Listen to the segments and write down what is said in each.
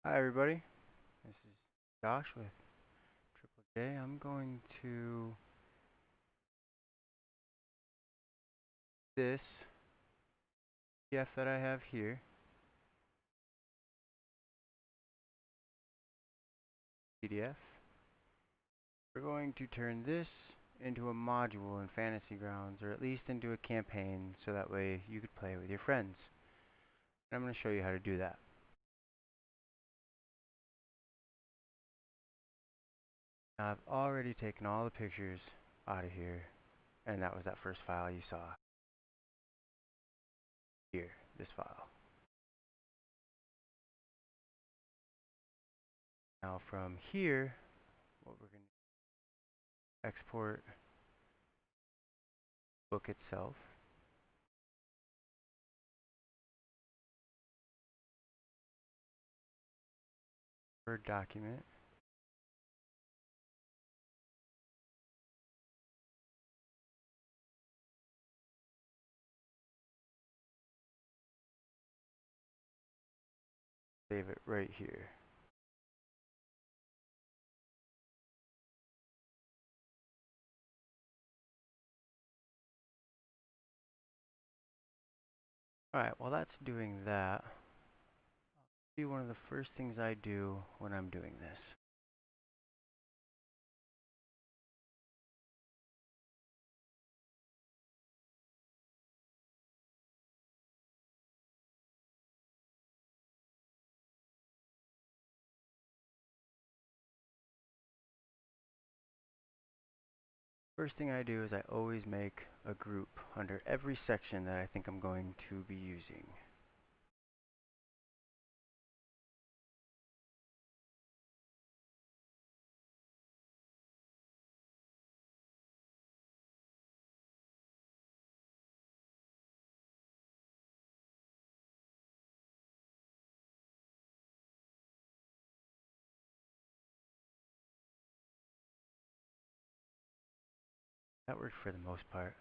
Hi everybody, this is Josh with Triple J. I'm going to this PDF that I have here, PDF. We're going to turn this into a module in Fantasy Grounds, or at least into a campaign, so that way you could play with your friends. And I'm going to show you how to do that. Now, I've already taken all the pictures out of here, and that was that first file you saw here, this file. Now from here, what we're going to export book itself. Word document. Save it right here. Alright, while that's doing that, be one of the first things I do when I'm doing this. First thing I do is I always make a group under every section that I think I'm going to be using. That worked for the most part.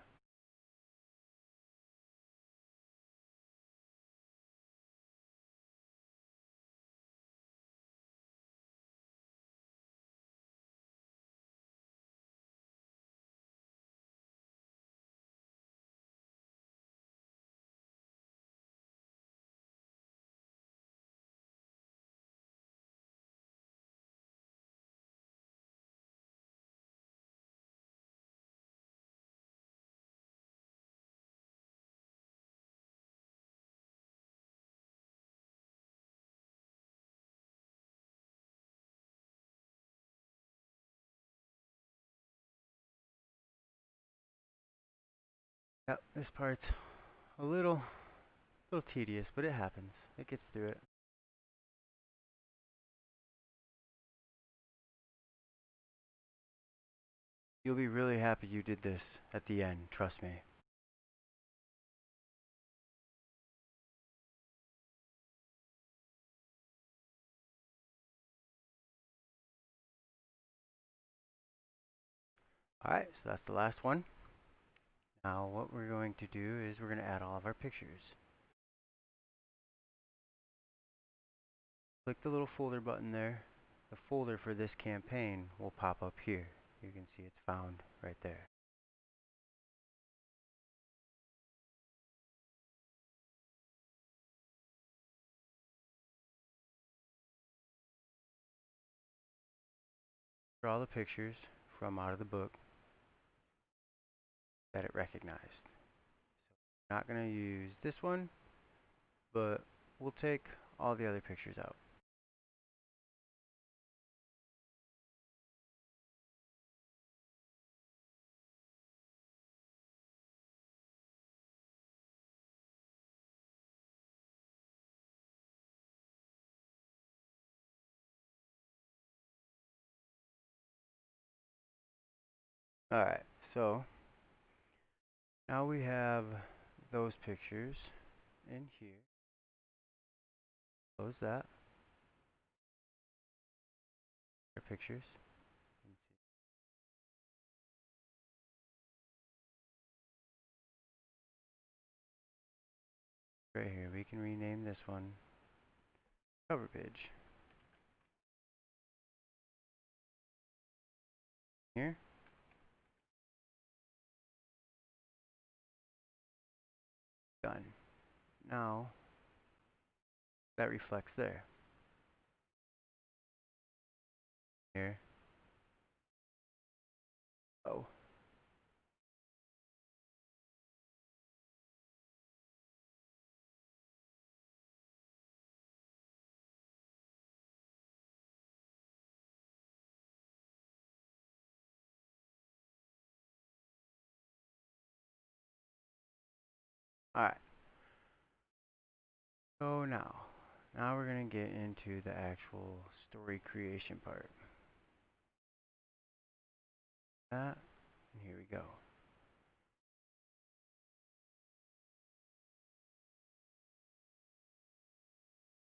Yep, this part's a little tedious, but it happens. It gets through it. You'll be really happy you did this at the end, trust me. Alright, so that's the last one. Now what we're going to do is we're going to add all of our pictures. Click the little folder button there. The folder for this campaign will pop up here. You can see it's found right there. Draw the pictures from out of the book that it recognized. So we're not going to use this one, but we'll take all the other pictures out. Alright, so now we have those pictures in here. Close that. Our pictures. Right here, we can rename this one cover page. here. Done. Now that reflects there. Here. Oh. Alright. So now we're going to get into the actual story creation part. That, and here we go.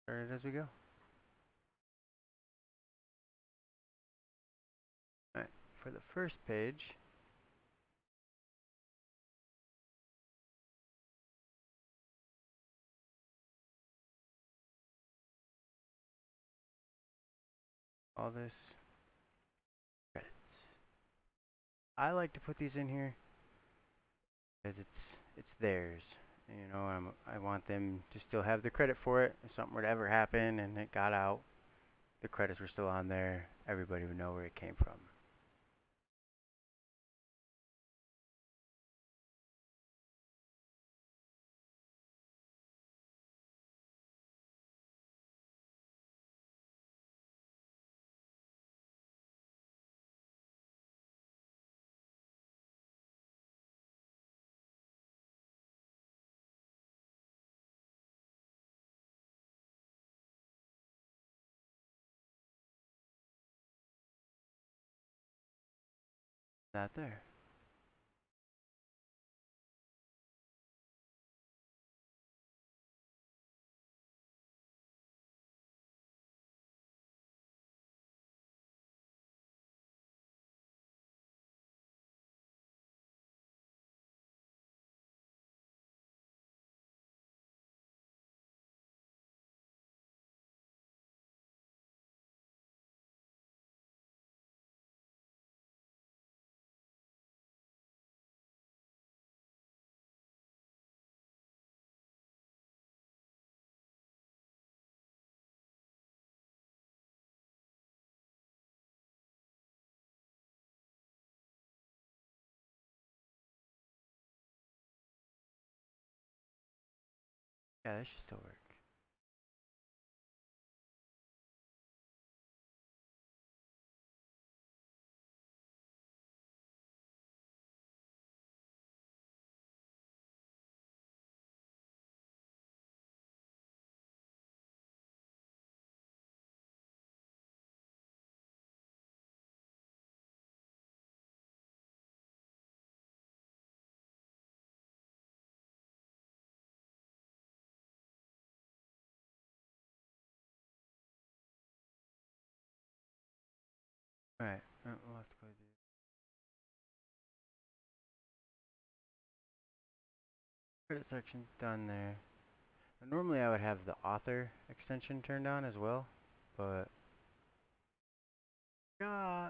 Start it as we go. Alright, for the first page, all this credits. I like to put these in here because it's theirs. You know, I want them to still have the credit for it. If something were to ever happen and it got out, the credits were still on there. Everybody would know where it came from. That there. Yeah, that should still work. Alright, we'll have to go do credit section done there. Normally I would have the author extension turned on as well, but yeah.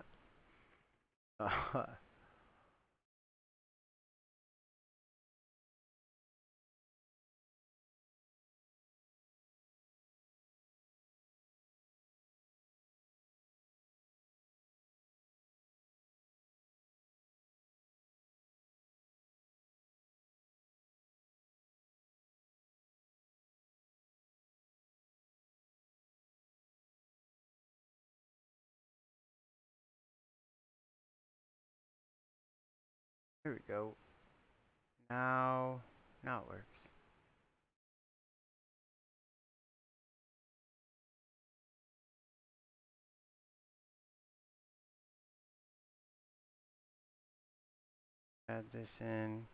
Here we go. Now it works. Add this in,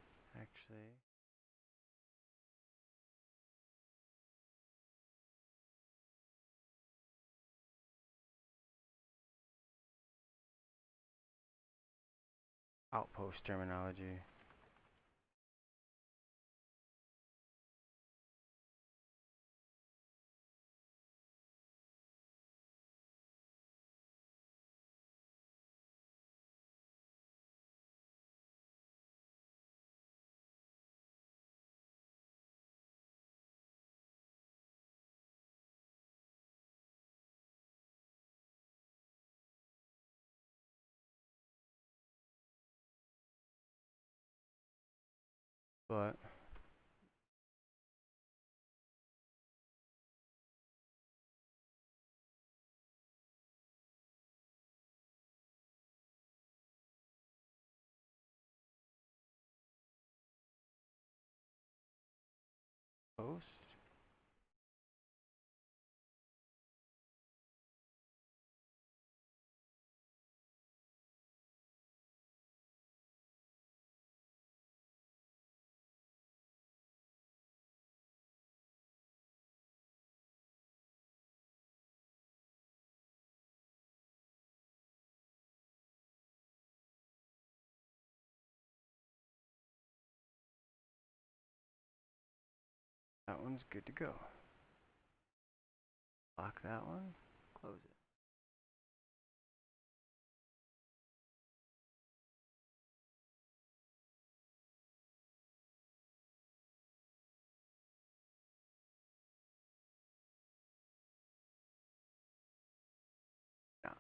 actually. Outpost terminology. but post. That one's good to go. Lock that one. Close it. Now,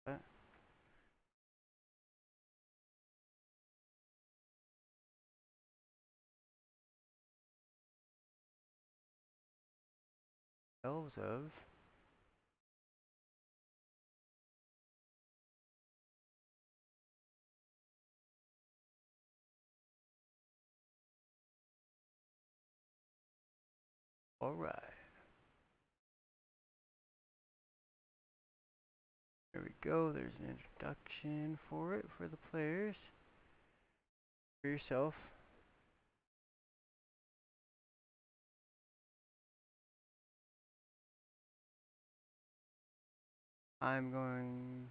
that. Elves of. Alright. There we go. There's an introduction for it for the players. For yourself. I'm going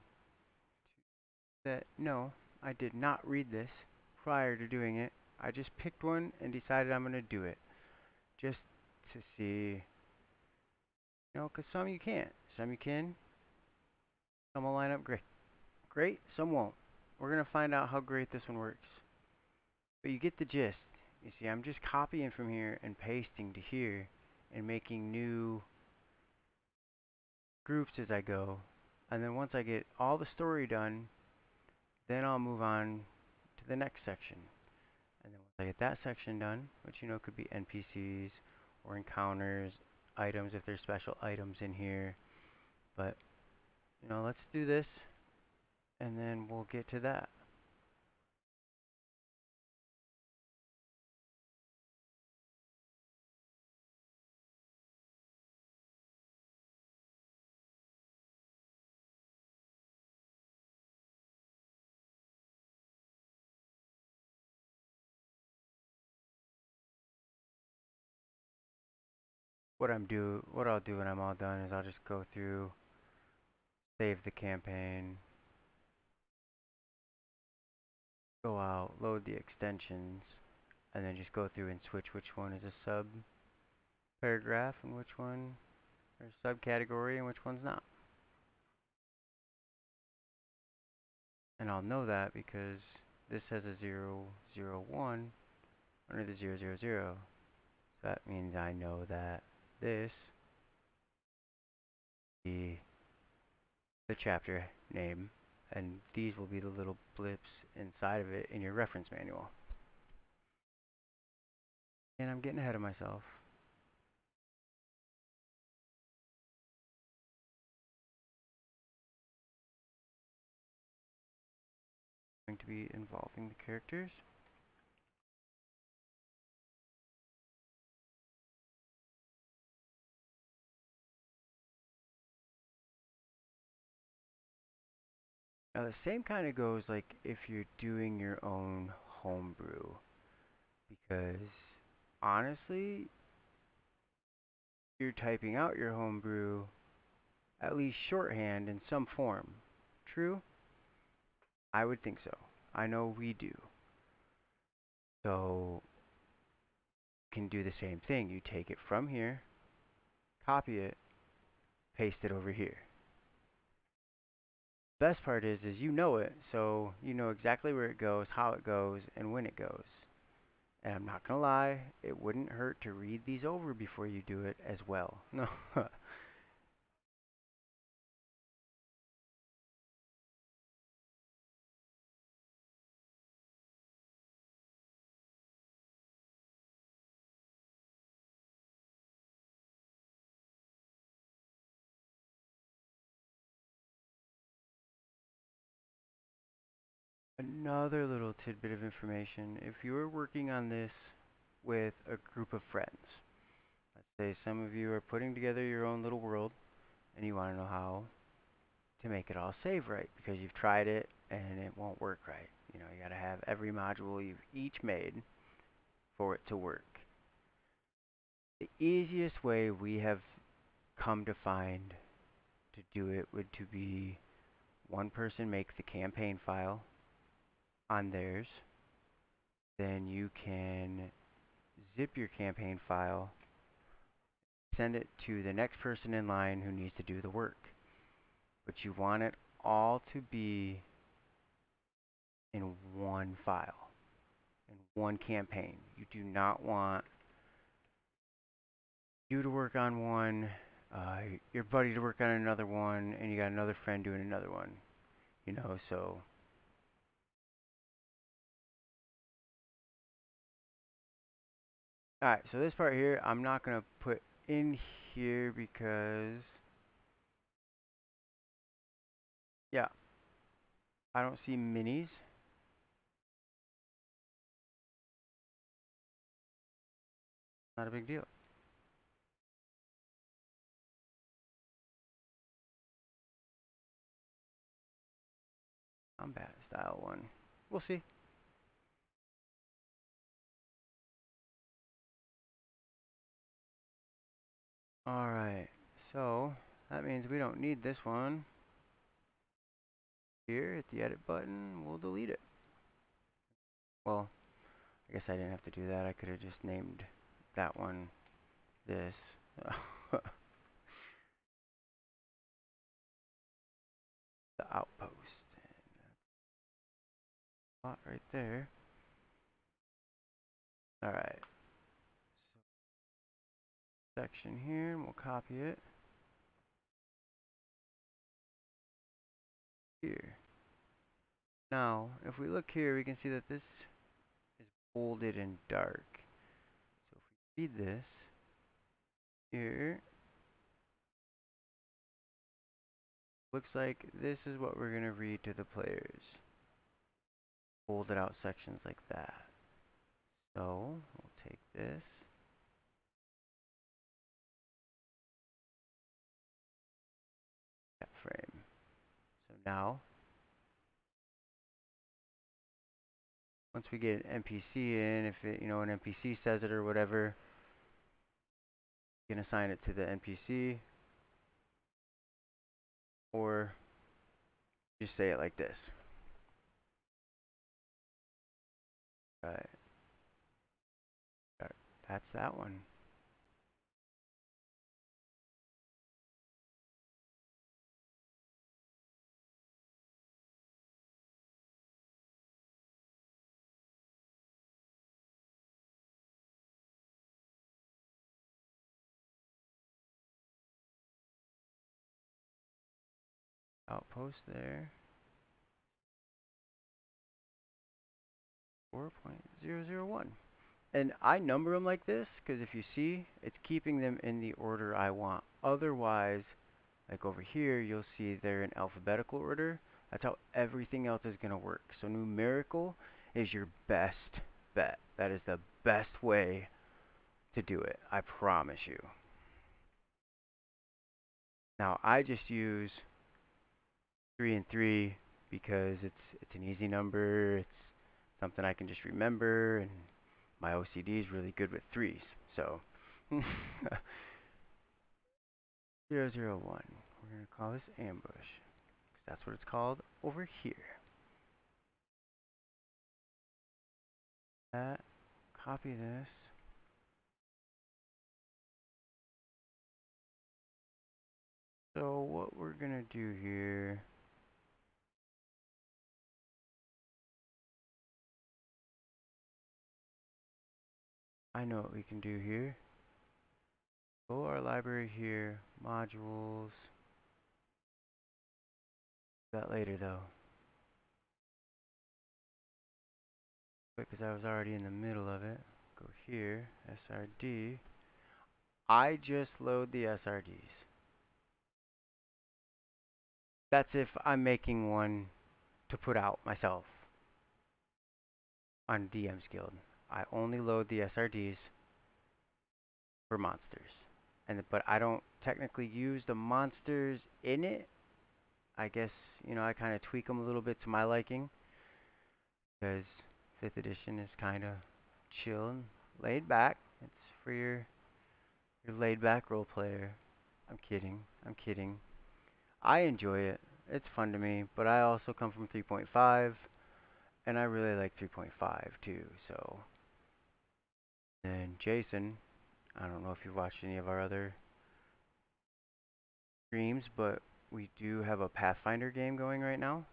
to set. No, I did not read this prior to doing it. I just picked one and decided I'm going to do it. Just to see. You know, because some you can't. Some you can. Some will line up great. Great, some won't. We're going to find out how great this one works. But you get the gist. You see, I'm just copying from here and pasting to here and making new groups as I go. And then once I get all the story done, then I'll move on to the next section. And then once I get that section done, which you know could be NPCs or encounters, items if there's special items in here. But, you know, let's do this and then we'll get to that. What I'll do when I'm all done is I'll just go through, save the campaign, go out, load the extensions, and then just go through and switch which one is a sub paragraph and which one or subcategory and which one's not. And I'll know that because this has a 001 under the 000. So that means I know that this is the chapter name, and these will be the little blips inside of it in your reference manual. And I'm getting ahead of myself. Going to be involving the characters. Now the same kind of goes like if you're doing your own homebrew, because honestly, you're typing out your homebrew at least shorthand in some form. True? I would think so. I know we do. So, you can do the same thing. You take it from here, copy it, paste it over here. Best part is you know it, so you know exactly where it goes, how it goes, and when it goes. And I'm not gonna lie, it wouldn't hurt to read these over before you do it as well. No. Another little tidbit of information. If you're working on this with a group of friends, let's say some of you are putting together your own little world and you want to know how to make it all save right because you've tried it and it won't work right. You know, you got to have every module you've each made for it to work. The easiest way we have come to find to do it would to be one person makes the campaign file on theirs, then you can zip your campaign file, send it to the next person in line who needs to do the work. But you want it all to be in one file, in one campaign. You do not want you to work on one, your buddy to work on another one, and you got another friend doing another one. You know, so alright, so this part here I'm not gonna put in here because yeah, I don't see minis. Not a big deal. Combat style one. We'll see. Alright, so that means we don't need this one. Here at the edit button, we'll delete it. Well, I guess I didn't have to do that. I could have just named that one this. The outpost. Spot right there. Alright, section here, and we'll copy it here. Now, if we look here, we can see that this is bolded in dark. So if we read this here, looks like this is what we're going to read to the players. Bolded out sections like that. So we'll take this. That frame. So now, once we get an NPC in, if it, you know, an NPC says it or whatever, you can assign it to the NPC, or just say it like this. Right. That's that one. Outpost there. 4.001. And I number them like this because if you see, it's keeping them in the order I want. Otherwise, like over here, you'll see they're in alphabetical order. That's how everything else is going to work. So numerical is your best bet. That is the best way to do it. I promise you. Now, I just use 3 and 3 because it's an easy number. It's something I can just remember, and My OCD is really good with threes, so 001. We're gonna call this ambush, 'cause that's what it's called over here. That, copy this. So what we're gonna do here, I know what we can do here. Go our library here, modules. That later though, because I was already in the middle of it. Go here, SRD. I just load the SRDs. That's if I'm making one to put out myself on DM's Guild. I only load the SRDs for monsters. But I don't technically use the monsters in it. I guess, I kind of tweak them a little bit to my liking, because 5th edition is kind of chill and laid back. It's for your laid back role player. I'm kidding. I'm kidding. I enjoy it. It's fun to me, but I also come from 3.5, and I really like 3.5 too. So, and Jason, I don't know if you've watched any of our other streams, but we do have a Pathfinder game going right now.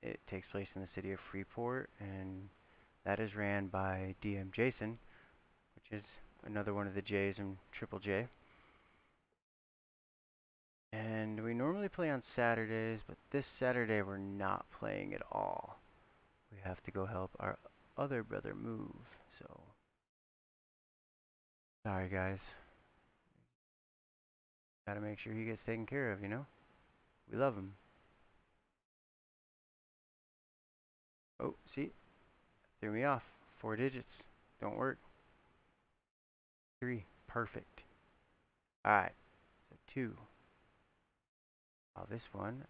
It takes place in the city of Freeport, and that is ran by DM Jason, which is another one of the J's in Triple J. And we normally play on Saturdays, but this Saturday we're not playing at all. We have to go help our other brother move, so sorry guys. Gotta make sure he gets taken care of, We love him. Oh, see? Threw me off. 4 digits. Don't work. 3. Perfect. Alright. So 2. Oh, this one.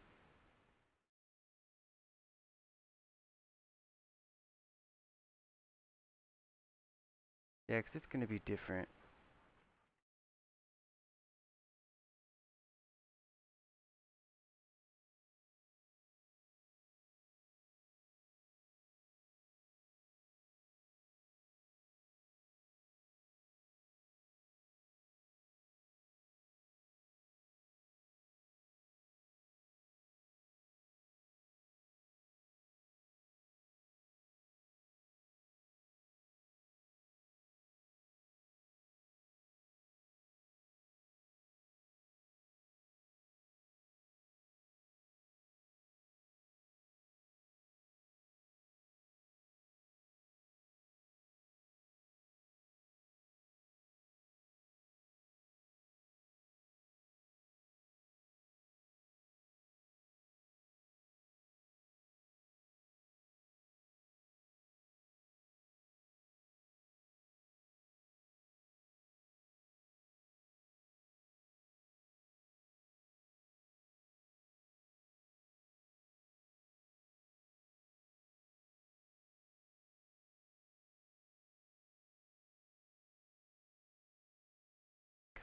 Yeah, 'cause it's gonna be different.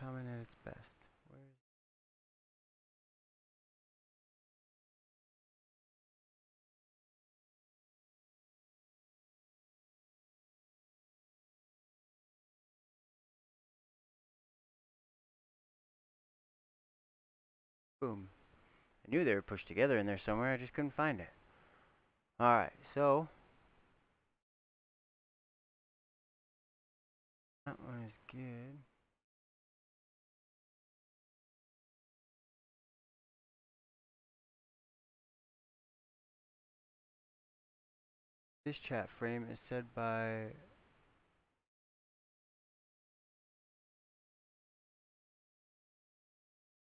Coming at its best. Where's boom. I knew they were pushed together in there somewhere, I just couldn't find it. Alright, so that one is good. This chat frame is said by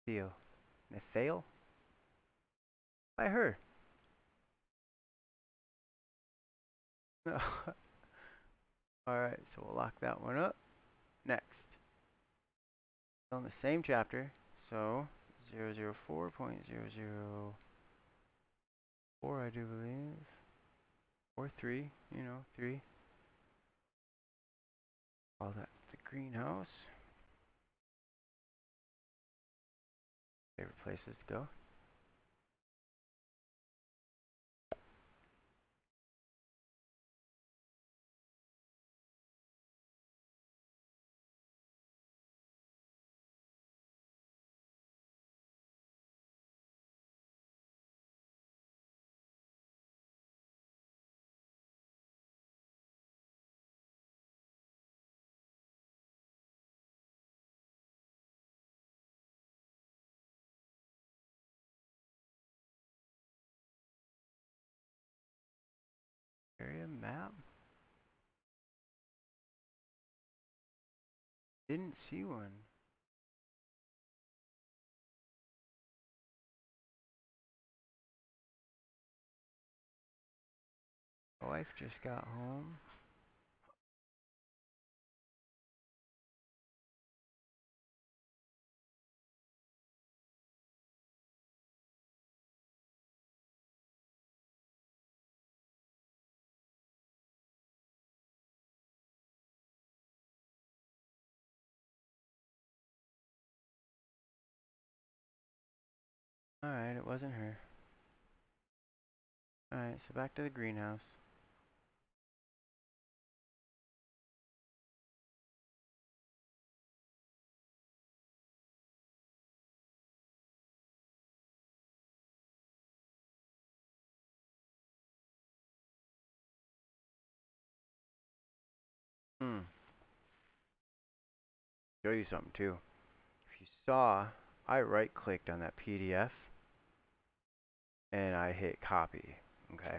Theo. Nathale? By her. Alright, so we'll lock that one up. Next. On the same chapter, so 004.004, I do believe. Or 3, 3. Call that the greenhouse. Favorite places to go. Area map? Didn't see one. My wife just got home. Alright, it wasn't her. Alright, so back to the greenhouse. Show you something too. If you saw, I right clicked on that PDF and I hit copy. Okay.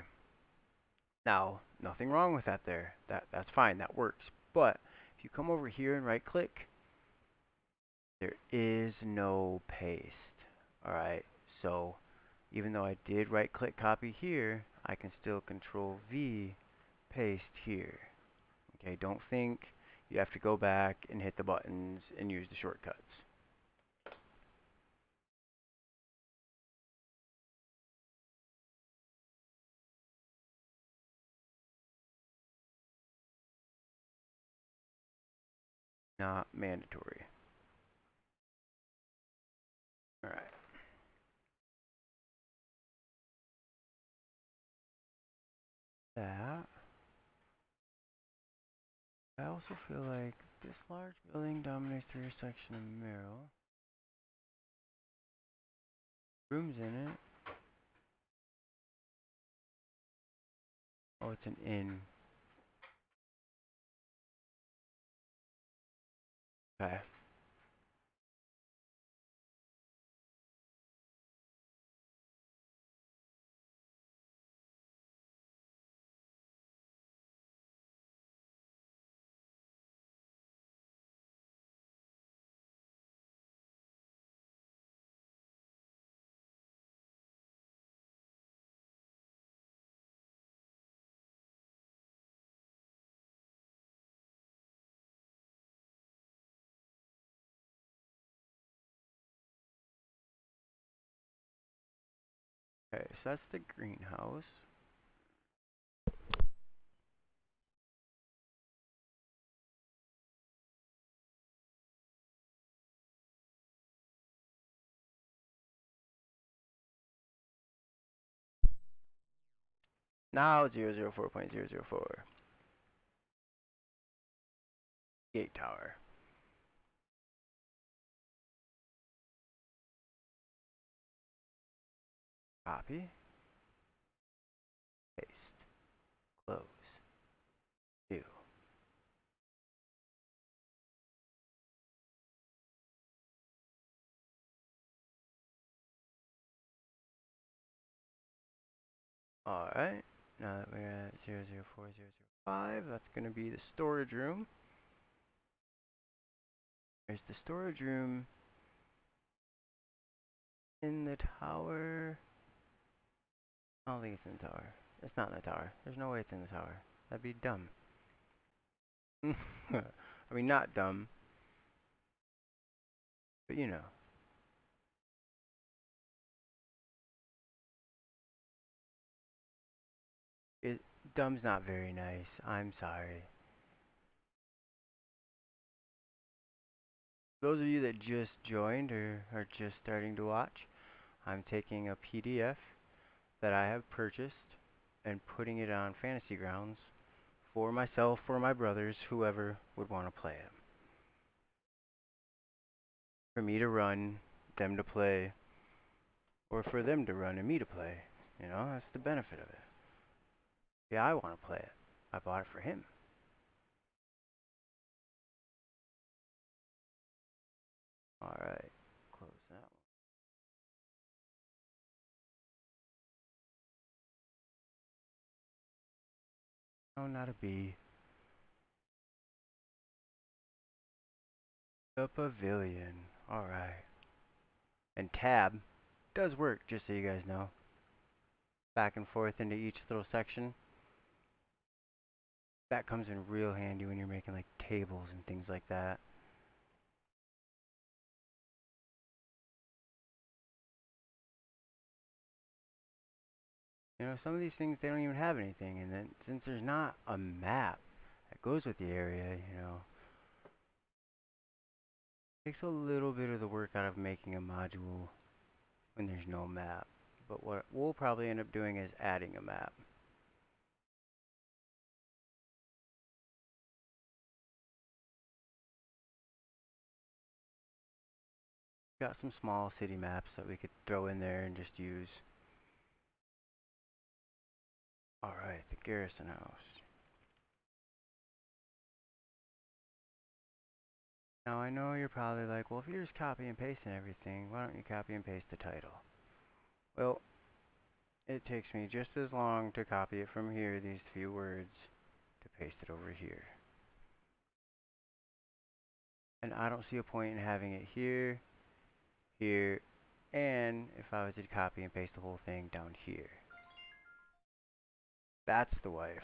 Now, nothing wrong with that there. That's fine, that works. But if you come over here and right click, there is no paste. Alright, so even though I did right click copy here, I can still control V paste here. Okay, don't think you have to go back and hit the buttons and use the shortcuts. Not mandatory. Alright. That. I also feel like this large building dominates the rear section of Merrill. Rooms in it. Oh, it's an inn. Okay. Okay, so that's the greenhouse. Now 004.004. Gate tower. Copy. Paste. Close. View. Alright. Now that we're at 004005, that's going to be the storage room. There's the storage room in the tower. I don't think it's in the tower. It's not in the tower. There's no way it's in the tower. That'd be dumb. I mean, not dumb, but you know. It, dumb's not very nice. I'm sorry. Those of you that just joined or are just starting to watch, I'm taking a PDF that I have purchased and putting it on Fantasy Grounds for myself, for my brothers, whoever would want to play it. For me to run, them to play, or for them to run and me to play. You know, that's the benefit of it. Yeah, I want to play it. I bought it for him. Alright, close that one. No, not a B. The pavilion. Alright. And tab does work, just so you guys know. Back and forth into each little section. That comes in real handy when you're making like tables and things like that. You know, some of these things they don't even have anything, and then since there's not a map that goes with the area, you know, it takes a little bit of the work out of making a module when there's no map. But what we'll probably end up doing is adding a map. Got some small city maps that we could throw in there and just use. Alright, the Garrison House. Now I know you're probably like, well, if you're just copy and pasting everything, why don't you copy and paste the title? Well, it takes me just as long to copy it from here, these few words, to paste it over here. And I don't see a point in having it here, here, and if I was to copy and paste the whole thing down here. That's the wife.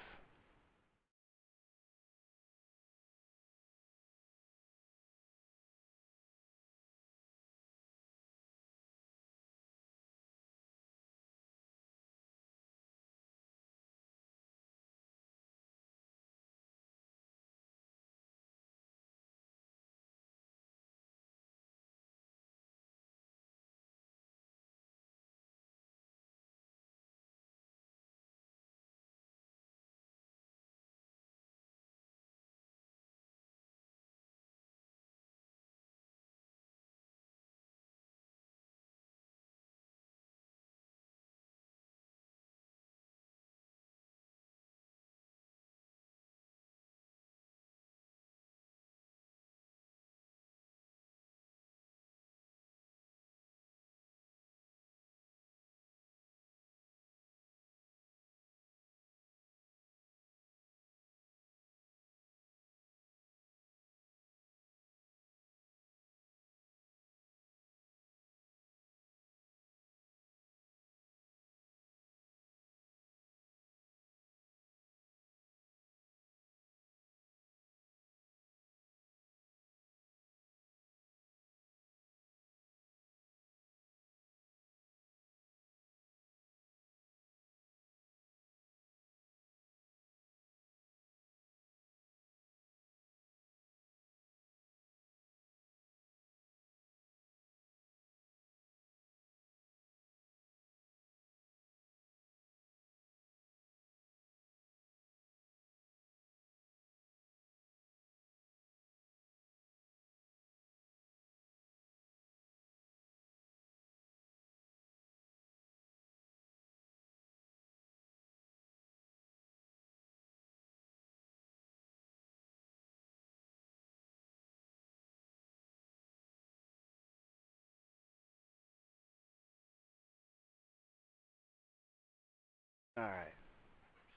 Alright,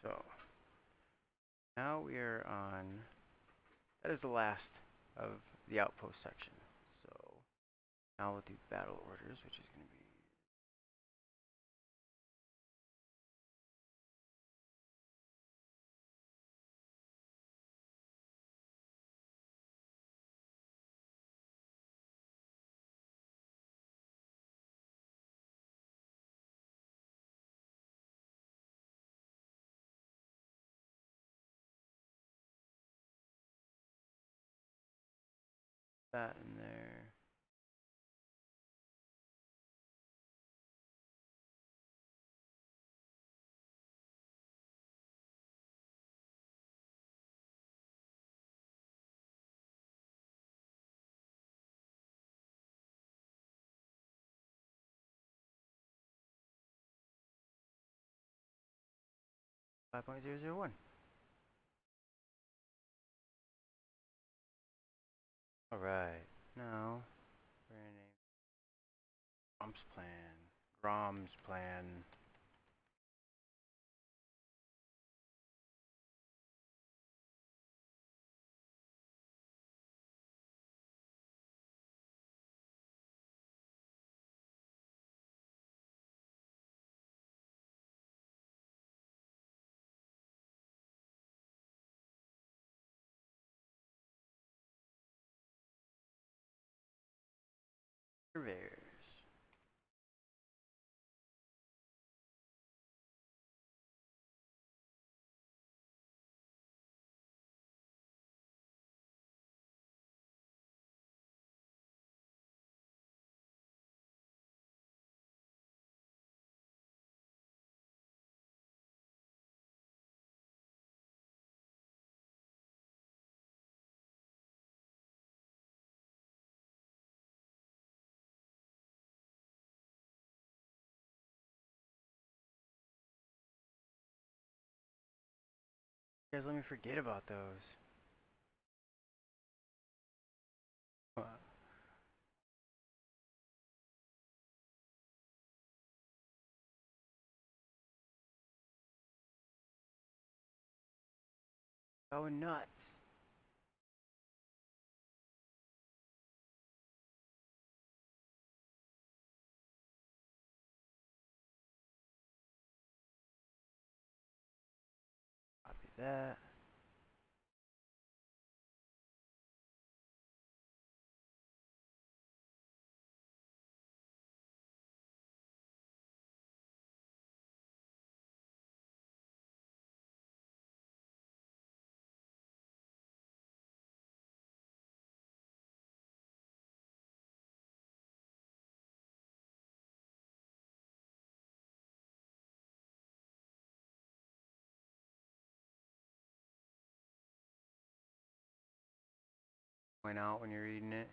so now we are on, that is the last of the outpost section. So now we'll do battle orders, which is going to be that in there. Five point zero zero one. All right. Now we're gonna name Grom's plan. Grom's plan. Surveyors. You guys, let me forget about those. Oh, nuts. Copy that. 'Point out when you're reading it.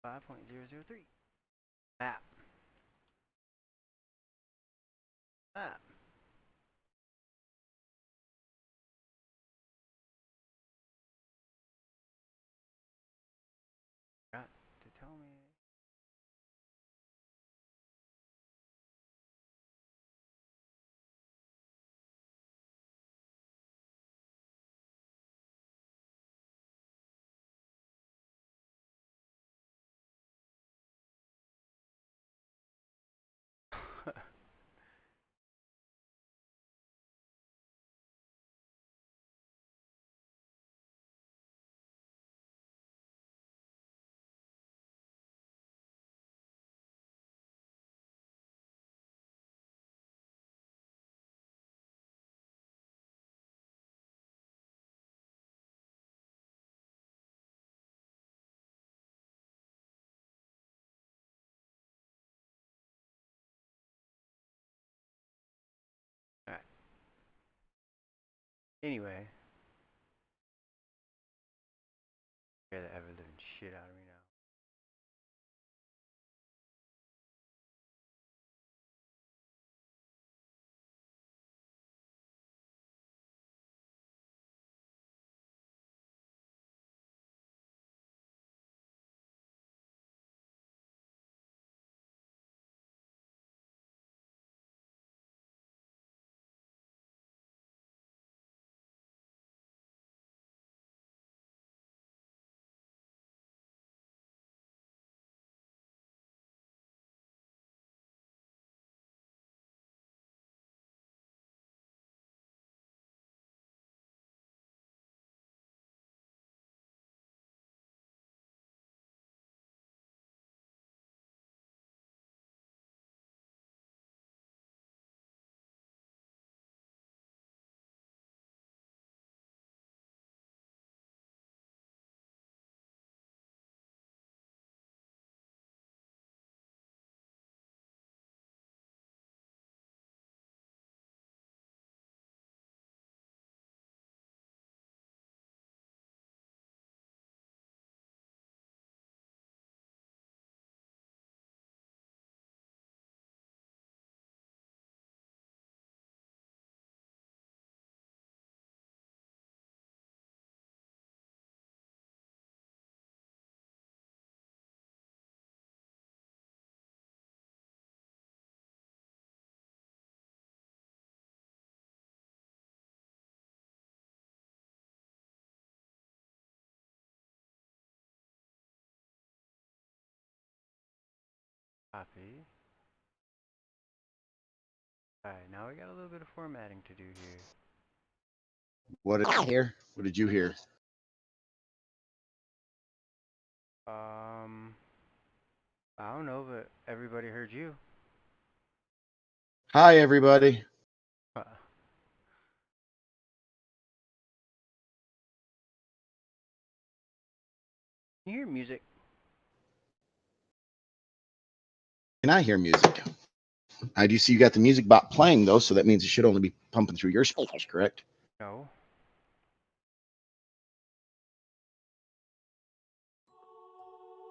Five point zero zero three. Map. Map. Got to tell me. Alright. Anyway. Scare the ever living shit out of me now. Copy. Alright, now we got a little bit of formatting to do here. What did I hear? What did you hear? I don't know, but everybody heard you. Hi, everybody. Huh. Can you hear music? Can I hear music? I do see you got the music bot playing, though, so that means it should only be pumping through your speakers, correct? No.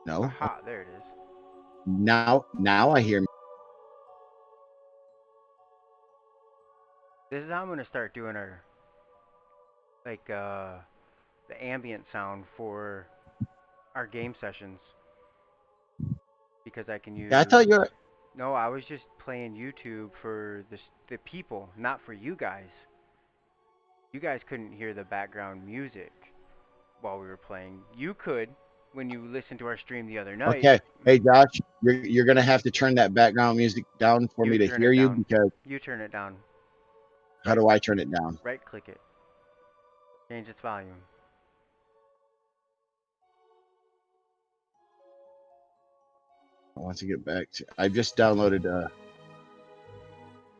No? Aha, there it is. Now I hear. This is how I'm gonna start doing our, like, the ambient sound for our game sessions. Because I can Yeah, I thought use... you were. No, I was just playing YouTube for the people, not for you guys. You guys couldn't hear the background music while we were playing. You could when you listened to our stream the other night. Okay. Hey, Josh, you're going to have to turn that background music down for You me to turn hear it you down. because You turn it down. how do I turn it down? Right click it. Change its volume. I want to get back to. I just downloaded.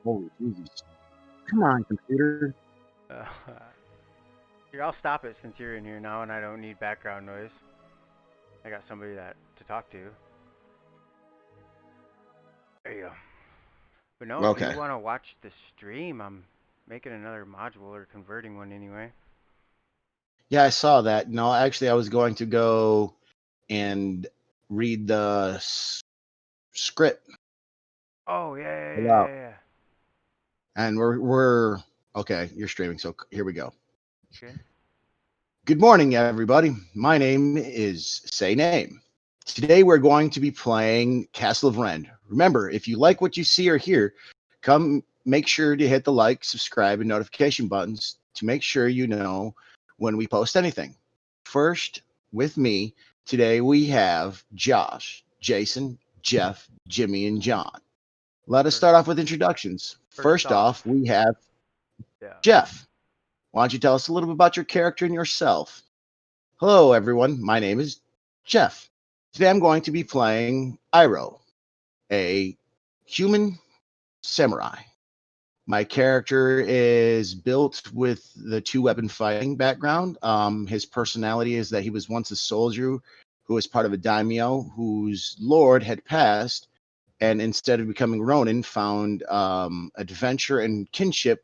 Holy Jesus! Come on, computer. Uh, Here, I'll stop it since you're in here now and I don't need background noise. I got somebody to talk to. There you go. But no, if you Okay. want to watch the stream, I'm making another module or converting one anyway. Yeah, I saw that. No, actually, I was going to go and read the script. Oh, yeah, yeah, yeah, Wow. yeah, yeah. And we're okay. You're streaming, so here we go. Good. Good morning, everybody. My name is Say Name. Today we're going to be playing Castle of Rend. Remember, if you like what you see or hear, come make sure to hit the like, subscribe, and notification buttons to make sure you know when we post anything. First, with me today we have Josh, Jason, Jeff, Jimmy, and John. Let us First, start off with introductions. first First off, off, we have yeah. Jeff. Why don't you tell us a little bit about your character and yourself? Hello, everyone. My name is Jeff. Today I'm going to be playing Iroh, a human samurai. My character is built with the two weapon fighting background. His personality is that he was once a soldier who was part of a daimyo whose lord had passed, and instead of becoming Ronin, found adventure and kinship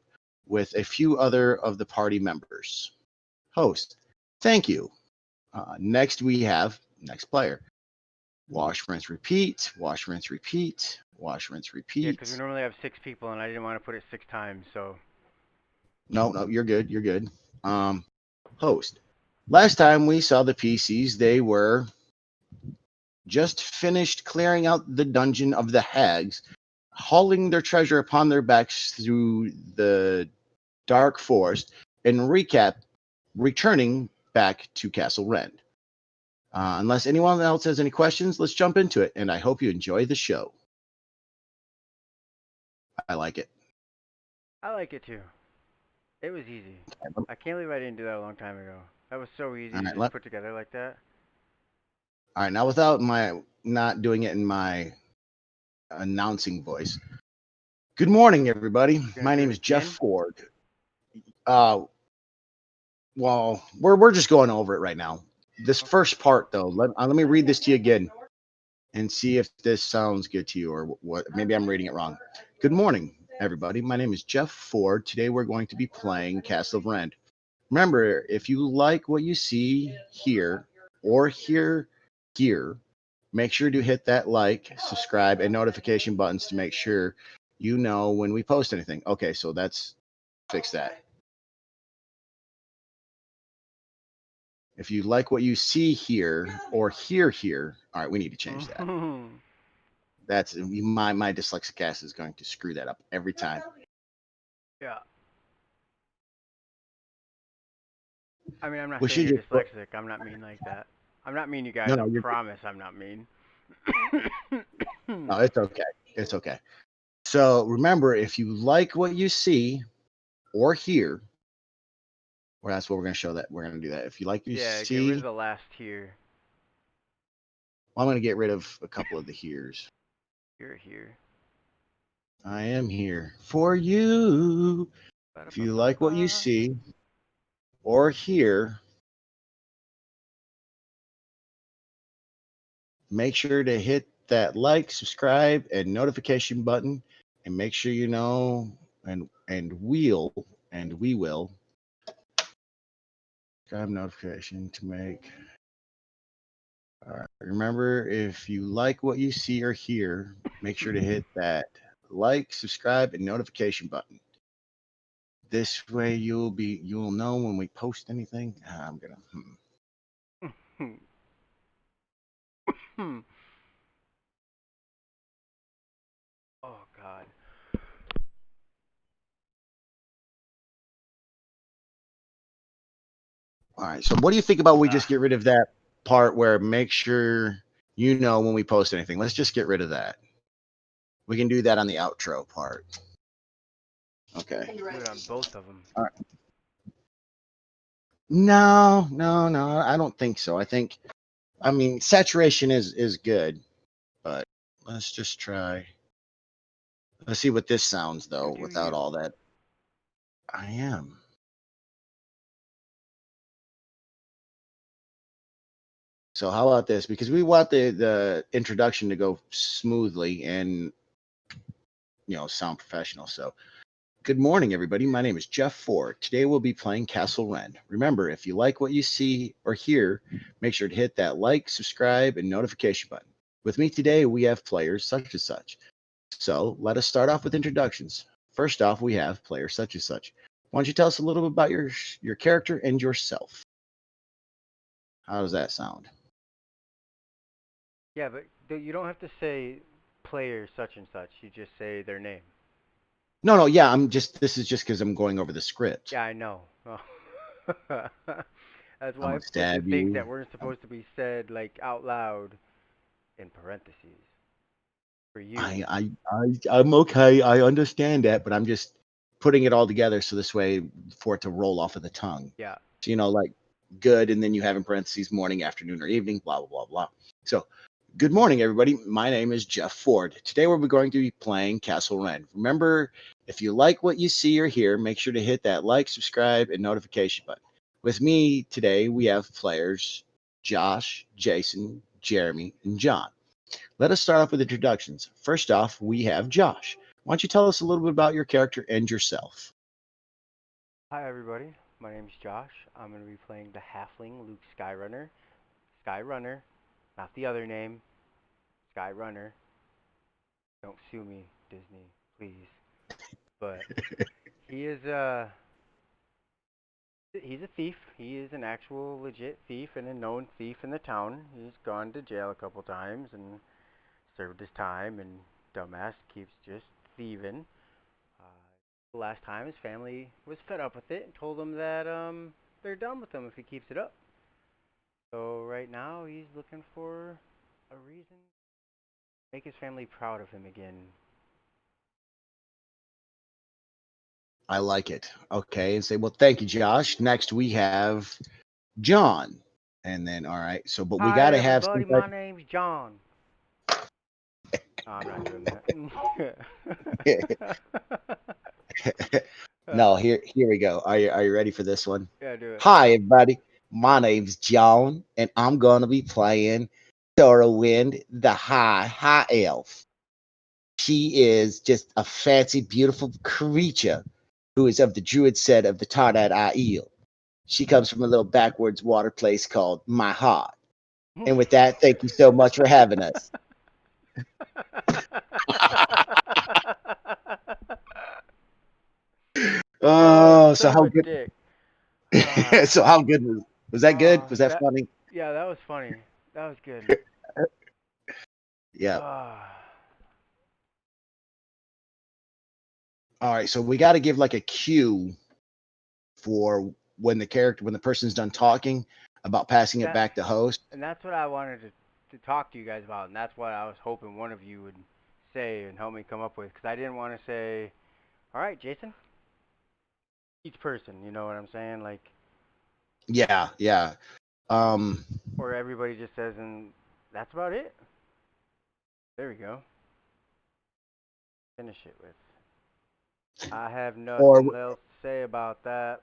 with a few other of the party members. Host, thank you. Next, we have next player. Wash, rinse, repeat. Wash, rinse, repeat. Wash, rinse, Yeah, because we repeat. normally have 6 people and I didn't want to put it 6 times, so. No, you're good. You're good. Um, Host. Last time we saw the PCs, they were just finished clearing out the dungeon of the hags, hauling their treasure upon their backs through the dark forest, and recap, returning back to Castle Rend. Unless anyone else has any questions, let's jump into it, and I hope you enjoy the show. I like it. I like it too. It was easy. I can't believe I didn't do that a long time ago. That was so easy All to right, just put together like that. all right. Now, without my not doing it in my announcing voice. Good morning, everybody. You're gonna My do name it is Jeff again? Ford. Uh, well, we're just going over it right now. This Okay. first part, though, let me read this to you again and see if this sounds good to you or what. Maybe I'm reading it wrong. Good morning, everybody. My name is Jeff Ford. Today we're going to be playing Castle of Rend. Remember, if you like what you see here or hear here, make sure to hit that like, subscribe, and notification buttons to make sure you know when we post anything. Okay, so that's fix that. If you like what you see here or hear here, all right, we need to change that. That's my dyslexic ass is going to screw that up every time. Yeah. I mean, I'm not We saying should you're just dyslexic. I'm not mean like that. I'm not mean, you guys. no, I no, you're promise I'm not mean. No, it's okay. It's okay. So remember, if you like what you see or hear, or that's what we're going to show that we're going to do that. If you like what you Yeah, get rid of see, the last here. well, I'm going to get rid of a couple of the here's. You're here. I am here for you. If you like what you Ba-da-ba-ba-ba. see or hear, make sure to hit that like, subscribe, and notification button, and make sure you know we will subscribe notification to make. All right. Remember, if you like what you see or hear, make sure to hit that like, subscribe, and notification button. This way, you'll know when we post anything. I'm gonna. Oh God. All right. So, what do you think about we just Ah. get rid of that part where make sure you know when we post anything? Let's just get rid of that. We can do that on the outro part. Okay. Do it on both of them. All right. No, no, no. I don't think so. I mean, saturation is good, but let's just try. Let's see what this sounds You though do without you. all that. I am. So how about this? Because we want the introduction to go smoothly and sound professional. So good morning, everybody. My name is Jeff Ford. Today we'll be playing Castle Ren. Remember, if you like what you see or hear, make sure to hit that like, subscribe, and notification button. With me today, we have players such and such. So let us start off with introductions. First off, we have player such and such. Why don't you tell us a little bit about your character and yourself? How does that sound? Yeah, but you don't have to say player such and such. You just say their name. No, no, yeah, this is just because I'm going over the script. Yeah, I know. Oh. That's I'm why I gonna put the stab things you. that weren't supposed to be said like out loud in parentheses for you. I'm okay. I understand that, but I'm just putting it all together so this way for it to roll off of the tongue. Yeah. So like good, and then you have in parentheses morning, afternoon, or evening, blah blah blah blah. So good morning, everybody. My name is Jeff Ford. Today we're going to be playing Castle Ren. Remember, if you like what you see or hear, make sure to hit that like, subscribe, and notification button. With me today, we have players Josh, Jason, Jeremy, and John. Let us start off with introductions. First off, we have Josh. Why don't you tell us a little bit about your character and yourself? Hi, everybody. My name's Josh. I'm going to be playing the halfling Luke Skyrunner. Skyrunner, not the other name. Skyrunner. Don't sue me, Disney, please. But he is he's a thief. He is an actual legit thief and a known thief in the town. He's gone to jail a couple times and served his time, and dumbass keeps just thieving. Uh, the last time his family was fed up with it and told him that they're done with him if he keeps it up. So right now he's looking for a reason to make his family proud of him again. I like it. Okay, and say, well, thank you, Josh. Next, we have John. And then, all right, so, but we got Hi to have some everybody, type. my name's John. No, I'm not doing that. No, here we go. Are you ready for this one? Yeah, do it. Hi, everybody. My name's John, and I'm gonna be playing Wind, the high elf. She is just a fancy, beautiful creature who is of the druid set of the Tardat Aiel. She comes from a little backwards water place called My Heart. And with that, thank you so much for having us. Oh, Oh, so son of how a good? dick. So how good was that? Good? Was that That funny? yeah, that was funny. That was good. Yeah. Ah, All right. So we got to give like a cue for when the person's done talking about passing it that back to host. and that's what I wanted to to talk to you guys about, and that's what I was hoping one of you would say and help me come up with, because I didn't want to say, all right, Jason, each person, you know what I'm saying? Like, Yeah, yeah. Um, or everybody just says, and that's about it. There we go. Finish it with, I have or nothing else to say about that.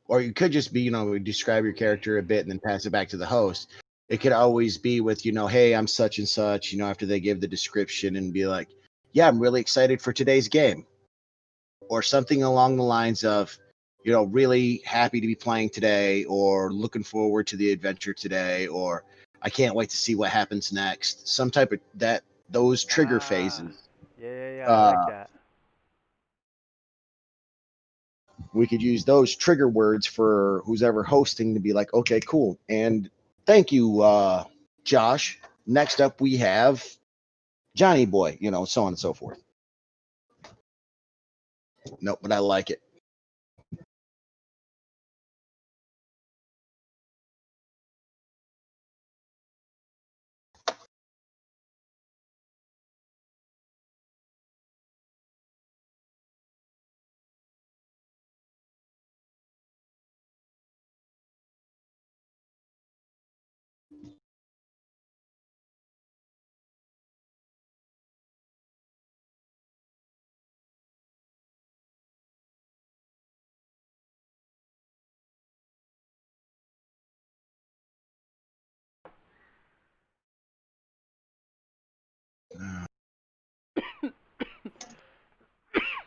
or you could just be, describe your character a bit and then pass it back to the host. It could always be with, hey, I'm such and such, after they give the description and be like, yeah, I'm really excited for today's game. Or something along the lines of, really happy to be playing today, or looking forward to the adventure today, or I can't wait to see what happens next. Some type of those trigger Ah, phases. yeah, I like Uh, that. we could use those trigger words for who's ever hosting to be like, okay, cool. And thank you, Josh. Next up, we have Johnny Boy, so on and so forth. Nope, but I like it.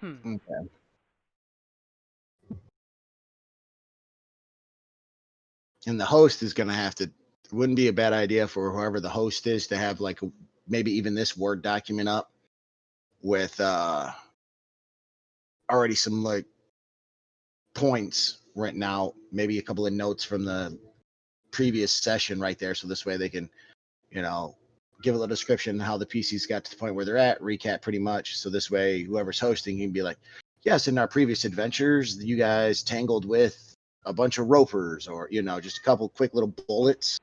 Okay. And the host is going to have to, wouldn't be a bad idea for whoever the host is to have like maybe even this Word document up with already some like points written out, maybe a couple of notes from the previous session right there. So this way they can, you know, give a little description how the PCs got to the point where they're at, recap pretty much. So this way, whoever's hosting can be like, yes, in our previous adventures, you guys tangled with a bunch of ropers, or, just a couple quick little bullets.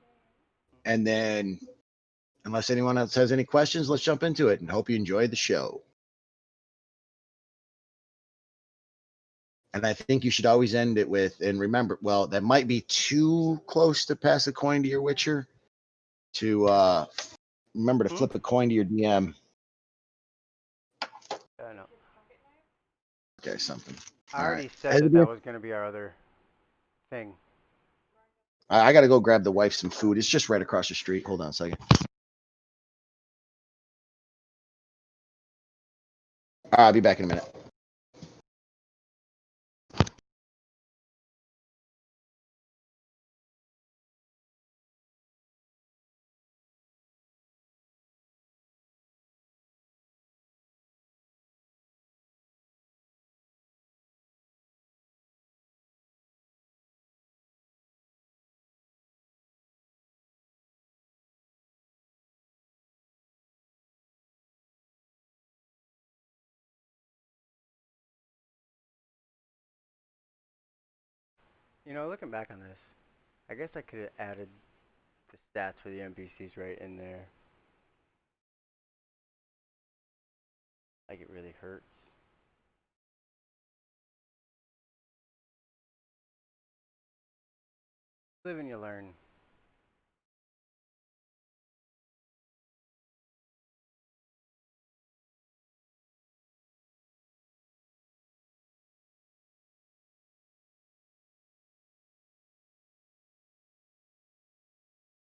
And then, unless anyone else has any questions, let's jump into it and hope you enjoy the show. And I think you should always end it with, and remember, well, that might be too close to pass a coin to your Witcher, to remember to flip a coin to your DM. I know. Okay, something. I All right. already said that was going to be our other thing. I got to go grab the wife some food. It's just right across the street. Hold on a second. I'll be back in a minute. You know, looking back on this, I guess I could have added the stats for the NPCs right in there. Like, it really hurts. Live and you learn.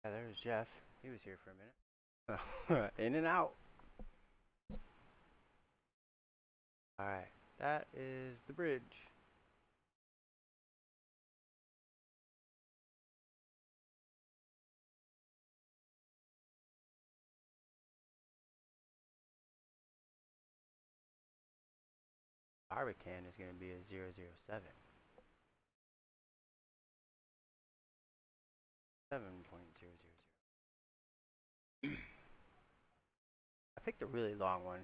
Yeah, there's Jeff. He was here for a minute. In and out. Alright, that is the bridge. Barbican is going to be a 007. 7.000. I picked a really long one.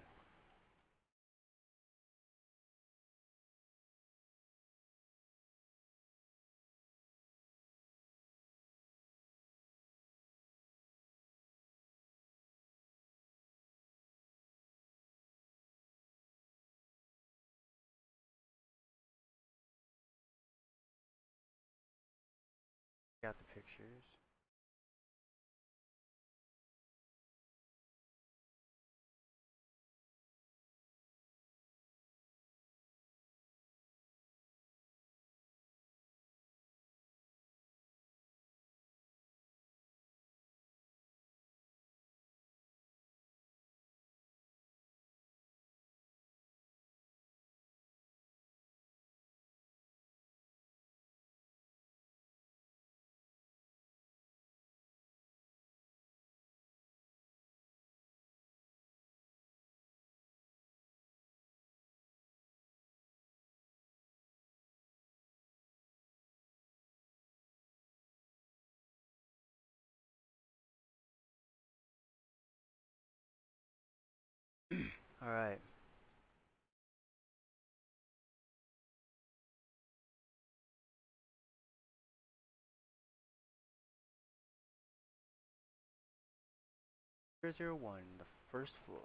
got the pictures. Alright. Zero 001, the first floor.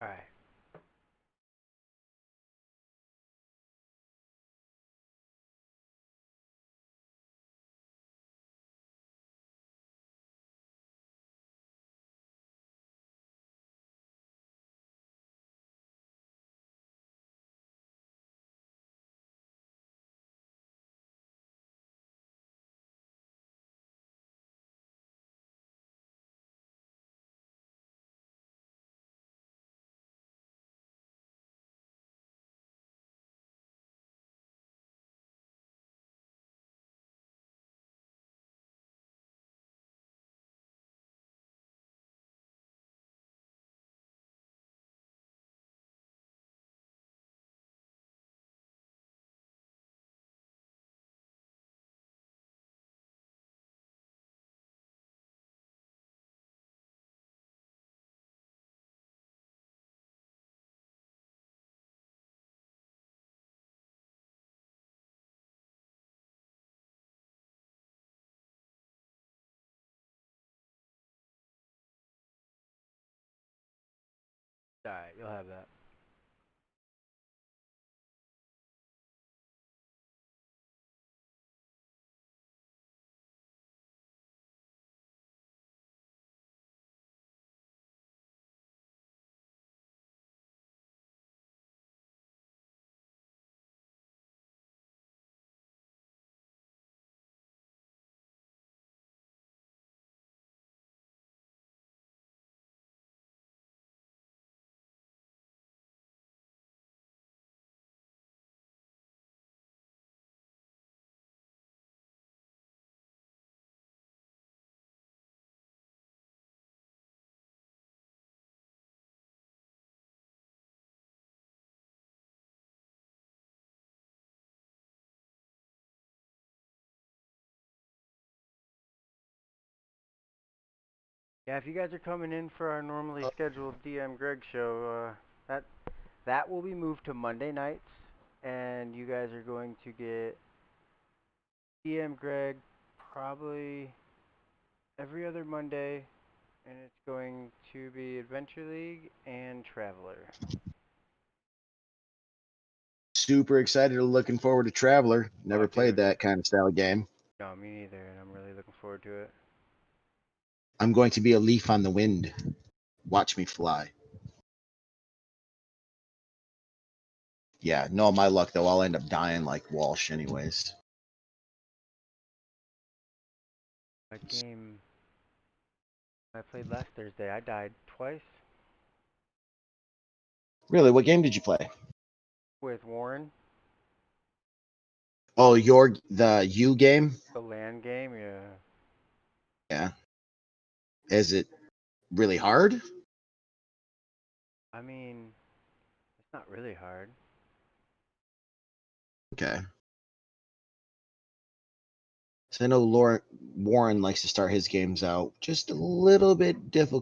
Alright. Alright, you'll have that. Yeah, if you guys are coming in for our normally scheduled DM Greg show, that will be moved to Monday nights, and you guys are going to get DM Greg probably every other Monday, and it's going to be Adventure League and Traveler. Super excited and looking forward to Traveler. Oh, Never played dude. that kind of style game. No, me neither, and I'm really looking forward to it. I'm going to be a leaf on the wind. Watch me fly. Yeah, no, my luck though. I'll end up dying like Walsh, anyways. That game I played last Thursday, I died twice Really, what game did you play? with Warren, Oh, the U game. the land game. Yeah. Yeah. Is it really hard? I mean, it's not really hard. Okay. So I know Warren likes to start his games out just a little bit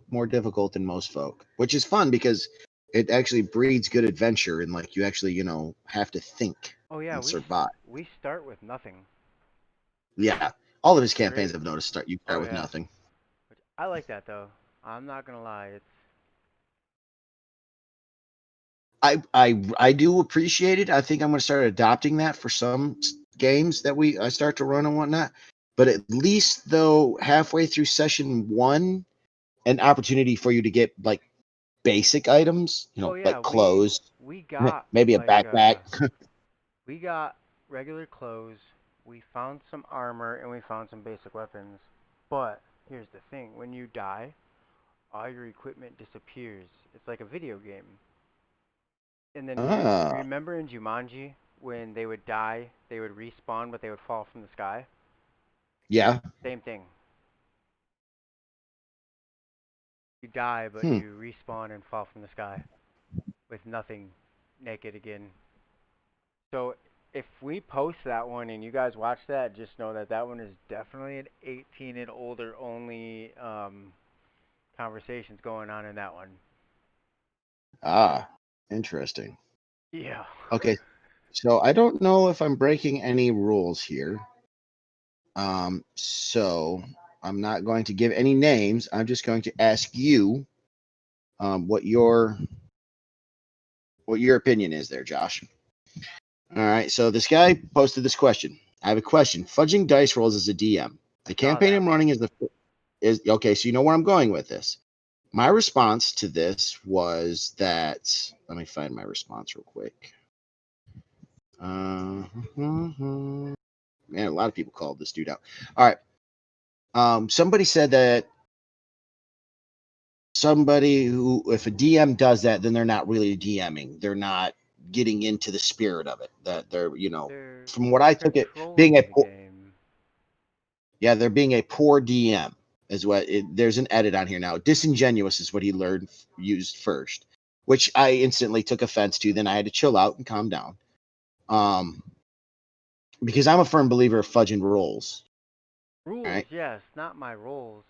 more difficult than most folk, which is fun because it actually breeds good adventure and like you actually, have to think Oh yeah, and survive. we start with nothing. Yeah. All of his It's campaigns great. I've noticed you Oh start with yeah. nothing. Which I like that though. I'm not gonna lie. It's I do appreciate it. I think I'm going to start adopting that for some games that I start to run and whatnot. But at least though, halfway through session 1, an opportunity for you to get like basic items, oh yeah. like clothes, We got maybe a like backpack. we got regular clothes. We found some armor and we found some basic weapons. But here's the thing: when you die, all your equipment disappears. It's like a video game. And then Ah, remember in Jumanji when they would die, they would respawn, but they would fall from the sky? yeah. Same thing. You die, but Hmm. you respawn and fall from the sky with nothing, naked again. So if we post that one and you guys watch that, just know that that one is definitely an 18 and older only conversations going on in that one. Ah, interesting. Yeah. Okay, so I don't know if I'm breaking any rules here. So I'm not going to give any names. I'm just going to ask you what your opinion is there, Josh. All right. So this guy posted this question. I have a question. Fudging dice rolls as a DM. The Saw campaign that I'm one. running is okay. So you know where I'm going with this. My response to this was that. Let me find my response real quick. Man, a lot of people called this dude out. All right. Somebody said that if a DM does that, then they're not really DMing. They're not getting into the spirit of it. That they're, They're from what I took it, being controlling a the game. yeah, they're being a poor DM is what there's an edit on here now. Disingenuous is what he used first, which I instantly took offense to. Then I had to chill out and calm down. Um, because I'm a firm believer of fudging rolls. All Rules, right. yes, not my roles.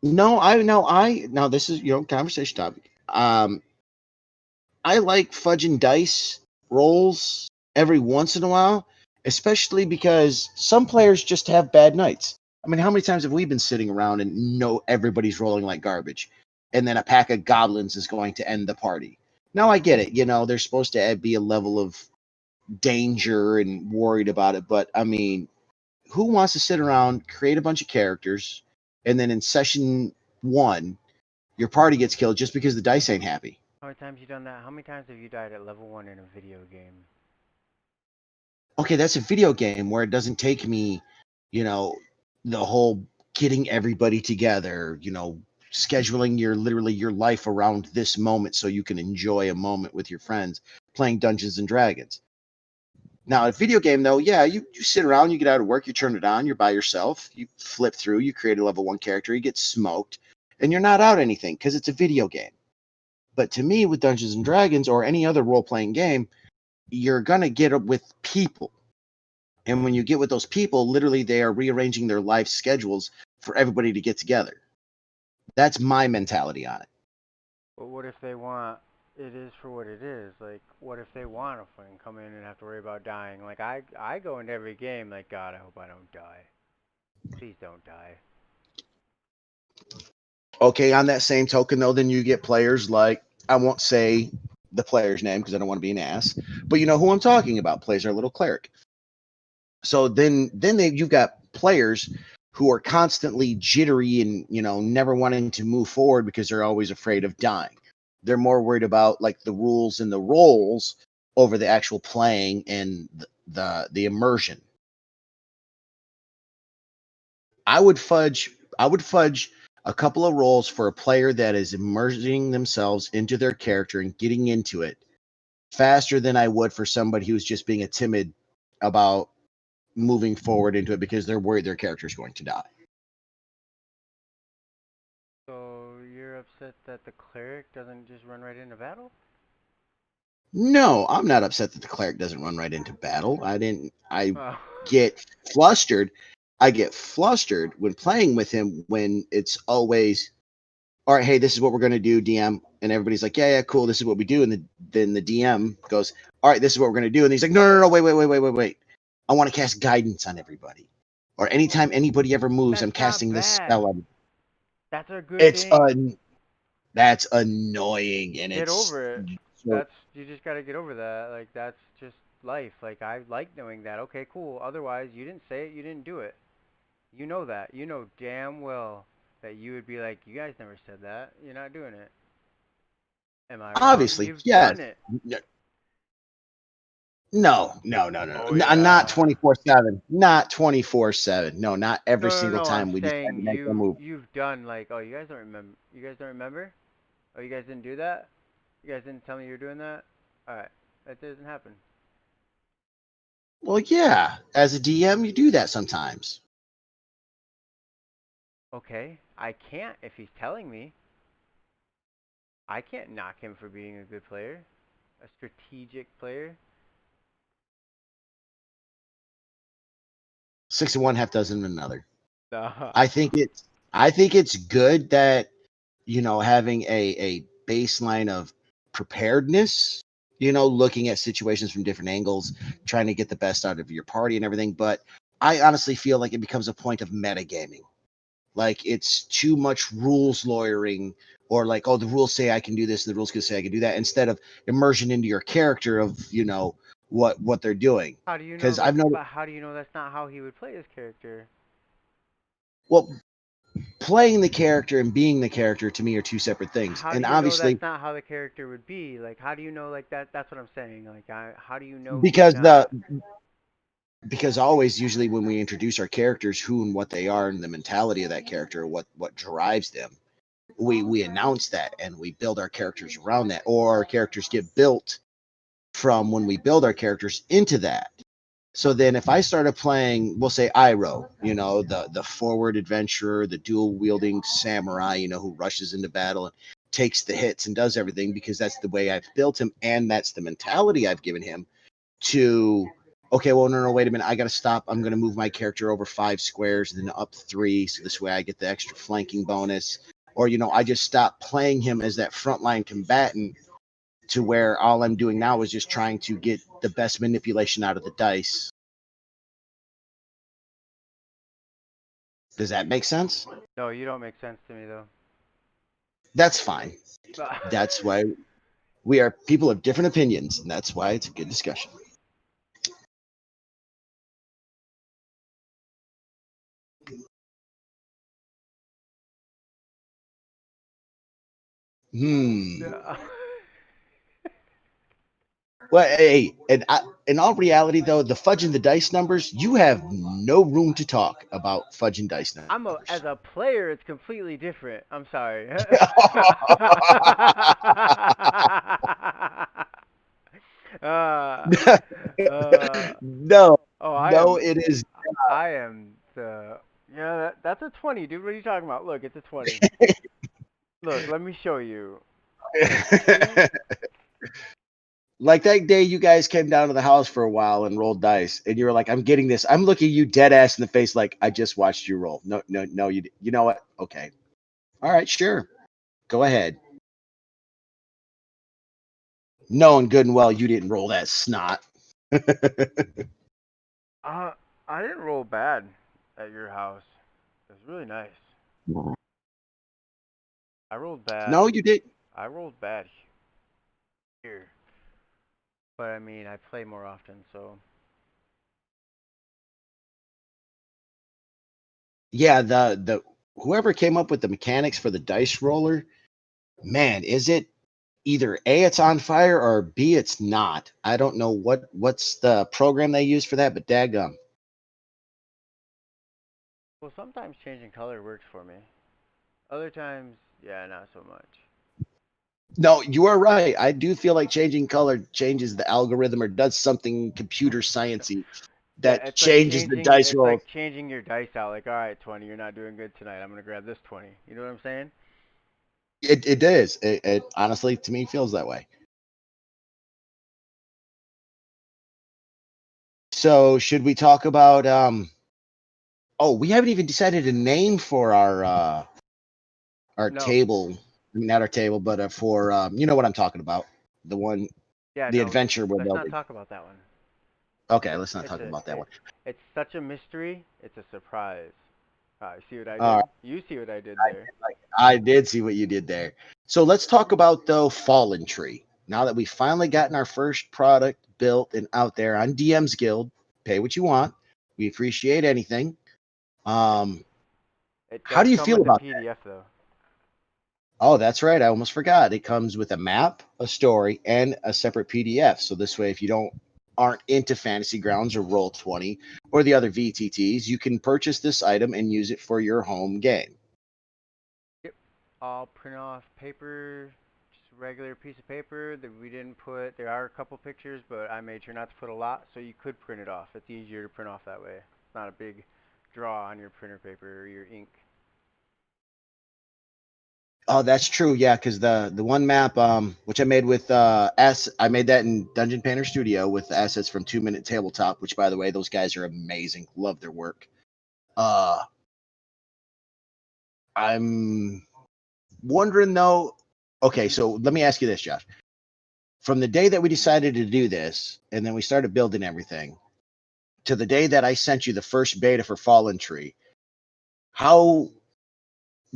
No, now this is conversation topic. I like fudging dice rolls every once in a while, especially because some players just have bad nights. I mean, how many times have we been sitting around and know everybody's rolling like garbage, and then a pack of goblins is going to end the party? Now I get it, there's supposed to be a level of danger and worried about it, but I mean, who wants to sit around, create a bunch of characters, and then in session 1, your party gets killed just because the dice ain't happy? How many times you done that? How many times have you died at level 1 in a video game? Okay, that's a video game where it doesn't take me, you know, the whole getting everybody together, scheduling literally your life around this moment so you can enjoy a moment with your friends playing Dungeons and Dragons. Now, a video game though, yeah, you sit around, you get out of work, you turn it on, you're by yourself, you flip through, you create a level 1 character, you get smoked, and you're not out anything because it's a video game. But to me, with Dungeons and Dragons or any other role playing game, you're gonna get up with people. And when you get with those people, literally they are rearranging their life schedules for everybody to get together. That's my mentality on it. But what if they want it is for what it is? Like, what if they want to fucking come in and have to worry about dying? Like, I go into every game like, God, I hope I don't die. Please don't die. Okay, on that same token, though, then you get players like, I won't say the player's name because I don't want to be an ass, but you know who I'm talking about, plays our little cleric. So then you've got players who are constantly jittery and, you know, never wanting to move forward because they're always afraid of dying. They're more worried about like the rules and the roles over the actual playing and the immersion. I would fudge a couple of roles for a player that is immersing themselves into their character and getting into it faster than I would for somebody who's just being a timid about moving forward into it because they're worried their character is going to die. So you're upset that the cleric doesn't just run right into battle? No, I'm not upset that the cleric doesn't run right into battle. I Oh. get flustered. I get flustered when playing with him when it's always, all right, hey, this is what we're going to do, DM. And everybody's like, yeah, cool. This is what we do. And then the DM goes, all right, this is what we're going to do. And he's like, no, wait. I want to cast guidance on everybody. Or anytime anybody ever moves, That's I'm casting not this bad. spell on. That's a good thing. That's annoying, and Get it's over it. so, You just gotta get over that. Like, that's just life. Like, I like knowing that. Okay, cool. Otherwise, you didn't say it, you didn't do it. You know that. You know damn well that you would be like, you guys never said that. You're not doing it. Am I wrong? obviously, You've yes. done it. No. Oh, Not yeah. 24/7. Not 24/7. No, not every No, single I'm time we decide to saying make a move. you've done like, oh, you guys don't remember. You guys don't remember? Oh, you guys didn't do that? You guys didn't tell me you were doing that? Alright. That doesn't happen. Well, yeah, as a DM, you do that sometimes. Okay. I can't if he's telling me. I can't knock him for being a good player. A strategic player. 6 of one, half dozen of another. No. I think it's good that, you know, having a baseline of preparedness, you know, looking at situations from different angles, trying to get the best out of your party and everything. But I honestly feel like it becomes a point of metagaming. Like it's too much rules lawyering, or like, oh, the rules say I can do this, the rules can say I can do that, instead of immersion into your character of, you know, what they're doing. How do you know Because that? I've noticed, But how do you know that's not how he would play his character? well, playing the character and being the character to me are two separate things. How do And you know obviously, that's not how the character would be? Like, how do you know like that? That's what I'm saying. Like, how do you know he's because the not? because always usually when we introduce our characters, who and what they are and the mentality of that character, what drives them, we announce that and we build our characters around that, or our characters get built from when we build our characters into that. So then if I started playing, we'll say Iroh, you know, the forward adventurer, the dual wielding samurai, you know, who rushes into battle and takes the hits and does everything because that's the way I've built him and that's the mentality I've given him, to, okay, well, no, wait a minute, I got to stop. I'm going to move my character over 5 squares and then up 3, so this way I get the extra flanking bonus. Or, you know, I just stop playing him as that frontline combatant to where all I'm doing now is just trying to get the best manipulation out of the dice. Does that make sense? No, you don't make sense to me though. That's fine. That's why we are people of different opinions, and that's why it's a good discussion. Well, hey, and in all reality, though, the fudging the dice numbers, you have no room to talk about fudging dice numbers. As a player, it's completely different. I'm sorry. No, oh, it is. I am the. Yeah, that's a 20, dude. What are you talking about? Look, it's a 20. Look, let me show you. Like that day you guys came down to the house for a while and rolled dice, and you were like, I'm getting this. I'm looking you dead ass in the face like, I just watched you roll. No, you know what? Okay. All right, sure. Go ahead. Knowing good and well you didn't roll that snot. Uh, I didn't roll bad at your house. It was really nice. I rolled bad. No, you did. I rolled bad here, but I mean, I play more often, so Yeah, the whoever came up with the mechanics for the dice roller, man, is it either A, it's on fire, or B, it's not. I don't know what's the program they use for that, but daggum. well, sometimes changing color works for me. Other times, yeah, not so much. No, you are right. I do feel like changing color changes the algorithm or does something computer sciencey Yeah, that changes the dice it's roll. like changing your dice out. Like, all right, 20, you're not doing good tonight. I'm gonna grab this 20. You know what I'm saying? It is. It honestly to me feels that way. So should we talk about oh, we haven't even decided a name for our No. table. I mean, not our table, but for you know what I'm talking about. The one, Yeah, the no. adventure we're Let's not building. talk about that one. Okay, let's not It's talk a about that one. it's such a mystery. It's a surprise. You see what I All did? right, You see what I did there? I did see what you did there. So let's talk about though Fallen Tree. Now that we've finally gotten our first product built and out there on DM's Guild, pay what you want. We appreciate anything. Um, It how does do you come feel with a about that? PDF though. Oh, that's right. I almost forgot. It comes with a map, a story, and a separate PDF. So this way, if you don't aren't into Fantasy Grounds or Roll20 or the other VTTs, you can purchase this item and use it for your home game. Yep. I'll print off paper, just a regular piece of paper that we didn't put. There are a couple pictures, but I made sure not to put a lot, so you could print it off. It's easier to print off that way. It's not a big draw on your printer paper or your ink. Oh, that's true. Yeah, because the one map which I made with I made that in Dungeon Painter Studio with the assets from 2 Minute Tabletop, which by the way, those guys are amazing. Love their work. Uh I'm wondering though. Okay, so let me ask you this, Josh. From the day that we decided to do this and then we started building everything to the day that I sent you the first beta for Fallen Tree, how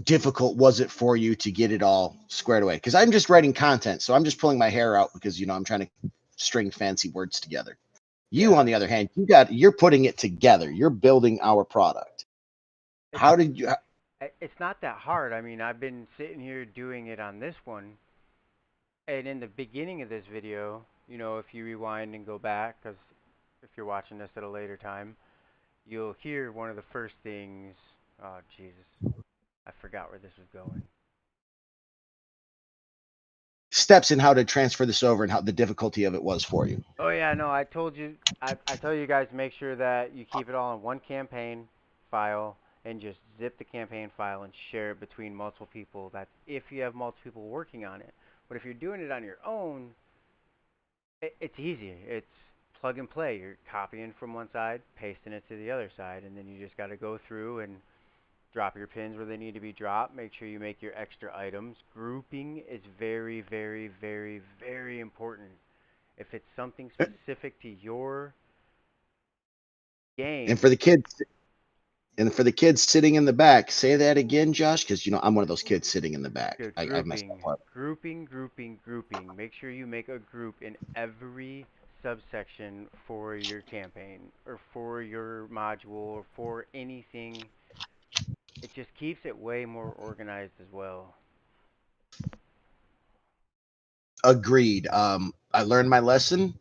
difficult was it for you to get it all squared away? Because I'm just writing content, so I'm just pulling my hair out because I'm trying to string fancy words together. You, on Yeah. the other hand, you're putting it together. You're building our product. It's How did you? it's not that hard. I mean, I've been sitting here doing it on this one, and in the beginning of this video, if you rewind and go back, because if you're watching this at a later time, you'll hear one of the first things. Oh, Jesus. I forgot where this was going. Steps in how to transfer this over and how the difficulty of it was for you. Oh, yeah, no, I told you. I tell you guys make sure that you keep it all in one campaign file and just zip the campaign file and share it between multiple people. That's if you have multiple people working on it. But if you're doing it on your own, it's easy. It's plug and play. You're copying from one side, pasting it to the other side, and then you just got to go through and drop your pins where they need to be dropped. Make sure you make your extra items. Grouping is very, very, very, very important. If it's something specific to your And for game, the kids, sitting in the back, say that again, Josh, because I'm one of those kids sitting in the back. good I messed grouping, up. grouping. Make sure you make a group in every subsection for your campaign or for your module or for anything. It just keeps it way more organized as well. Agreed. I learned my lesson.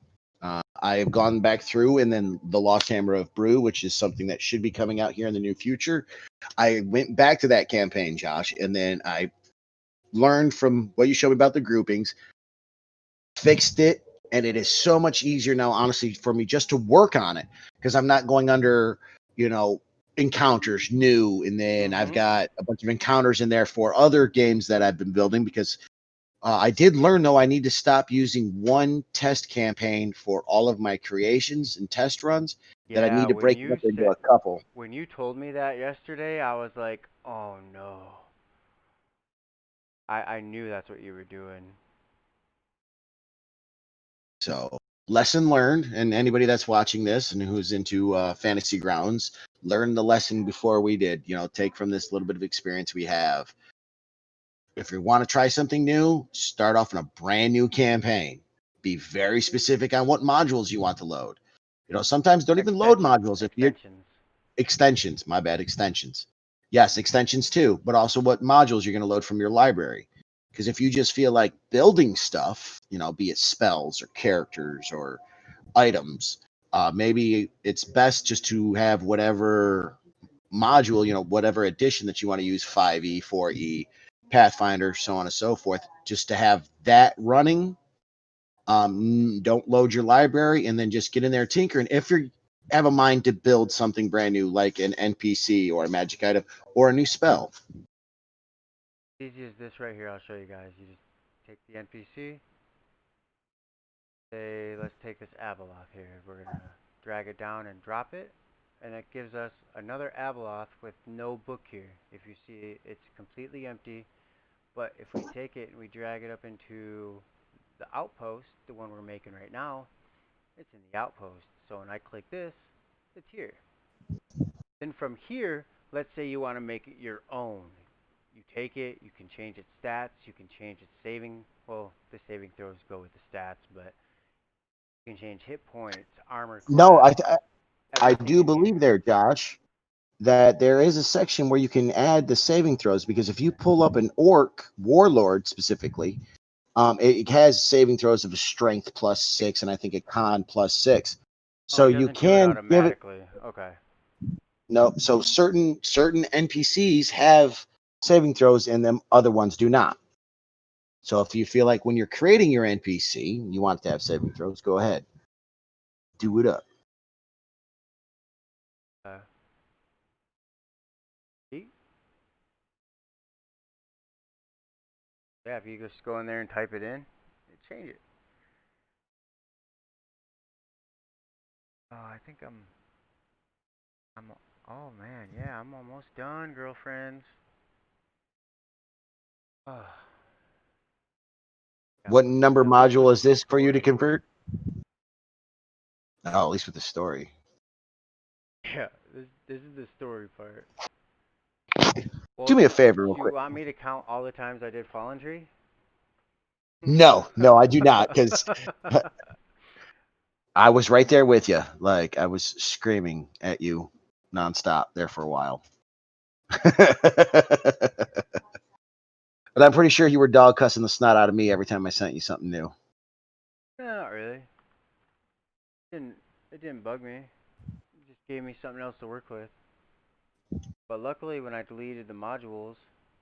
I have gone back through, and then the Lost Hammer of Brew, which is something that should be coming out here in the near future. I went back to that campaign, Josh, and then I learned from what you showed me about the groupings, fixed it, and it is so much easier now, honestly, for me just to work on it because I'm not going under, encounters new, and then I've Mhm. got a bunch of encounters in there for other games that I've been building because I did learn though I need to stop using one test campaign for all of my creations and test runs. That I Yeah, need to break it up into a couple. when you told me that yesterday, I was like, "Oh no." I knew that's what you were doing. So, lesson learned. And anybody that's watching this and who's into Fantasy Grounds, learn the lesson before we did. You know, take from this little bit of experience we have. If you want to try something new, start off in a brand new campaign. Be very specific on what modules you want to load. You know, sometimes don't even load Extensions. modules if you're Extensions. extensions. My bad, extensions. Yes, extensions too, but also what modules you're going to load from your library. Because if you just feel like building stuff, you know, be it spells or characters or items, maybe it's best just to have whatever module, you know, whatever edition that you want to use, 5e, 4e, Pathfinder, so on and so forth, just to have that running. Don't load your library and then just get in there tinkering. If you have a mind to build something brand new, like an NPC or a magic item or a new spell. Easy as this right here. I'll show you guys. You just take the NPC. Say, let's take this Abeloth here. We're gonna drag it down and drop it, and it gives us another Abeloth with no book here. If you see, it's completely empty. But if we take it and we drag it up into the outpost, the one we're making right now, it's in the outpost. So when I click this, it's here. Then from here, let's say you want to make it your own. You take it, you can change its stats, you can change its saving. Well, the saving throws go with the stats, but you can change hit points, armor No, class, I everything do in here. believe there, Josh, that there is a section where you can add the saving throws, because if you pull up an orc warlord specifically, it has saving throws of a strength +6 and I think a con +6. Oh, So it you doesn't do it can give it. automatically. Okay. No, so certain NPCs have saving throws in them, other ones do not. So if you feel like when you're creating your NPC, you want it to have saving throws, go ahead. Do it up. Uh, see? Yeah, if you just go in there and type it in, it change it. Oh, I think I'm, oh man, yeah, I'm almost done, girlfriends. Oh, got What one more number episode module of is the this for you to story. convert? Oh, at least with the story. Yeah, this is the story part. Well, Do me a favor, do real you quick. want me to count all the times I did Fallen Tree? No, I do not, because I was right there with you. Like I was screaming at you nonstop there for a while. But I'm pretty sure you were dog cussing the snot out of me every time I sent you something new. No, not really. Didn't it didn't bug me. It just gave me something else to work with. But luckily, when I deleted the modules,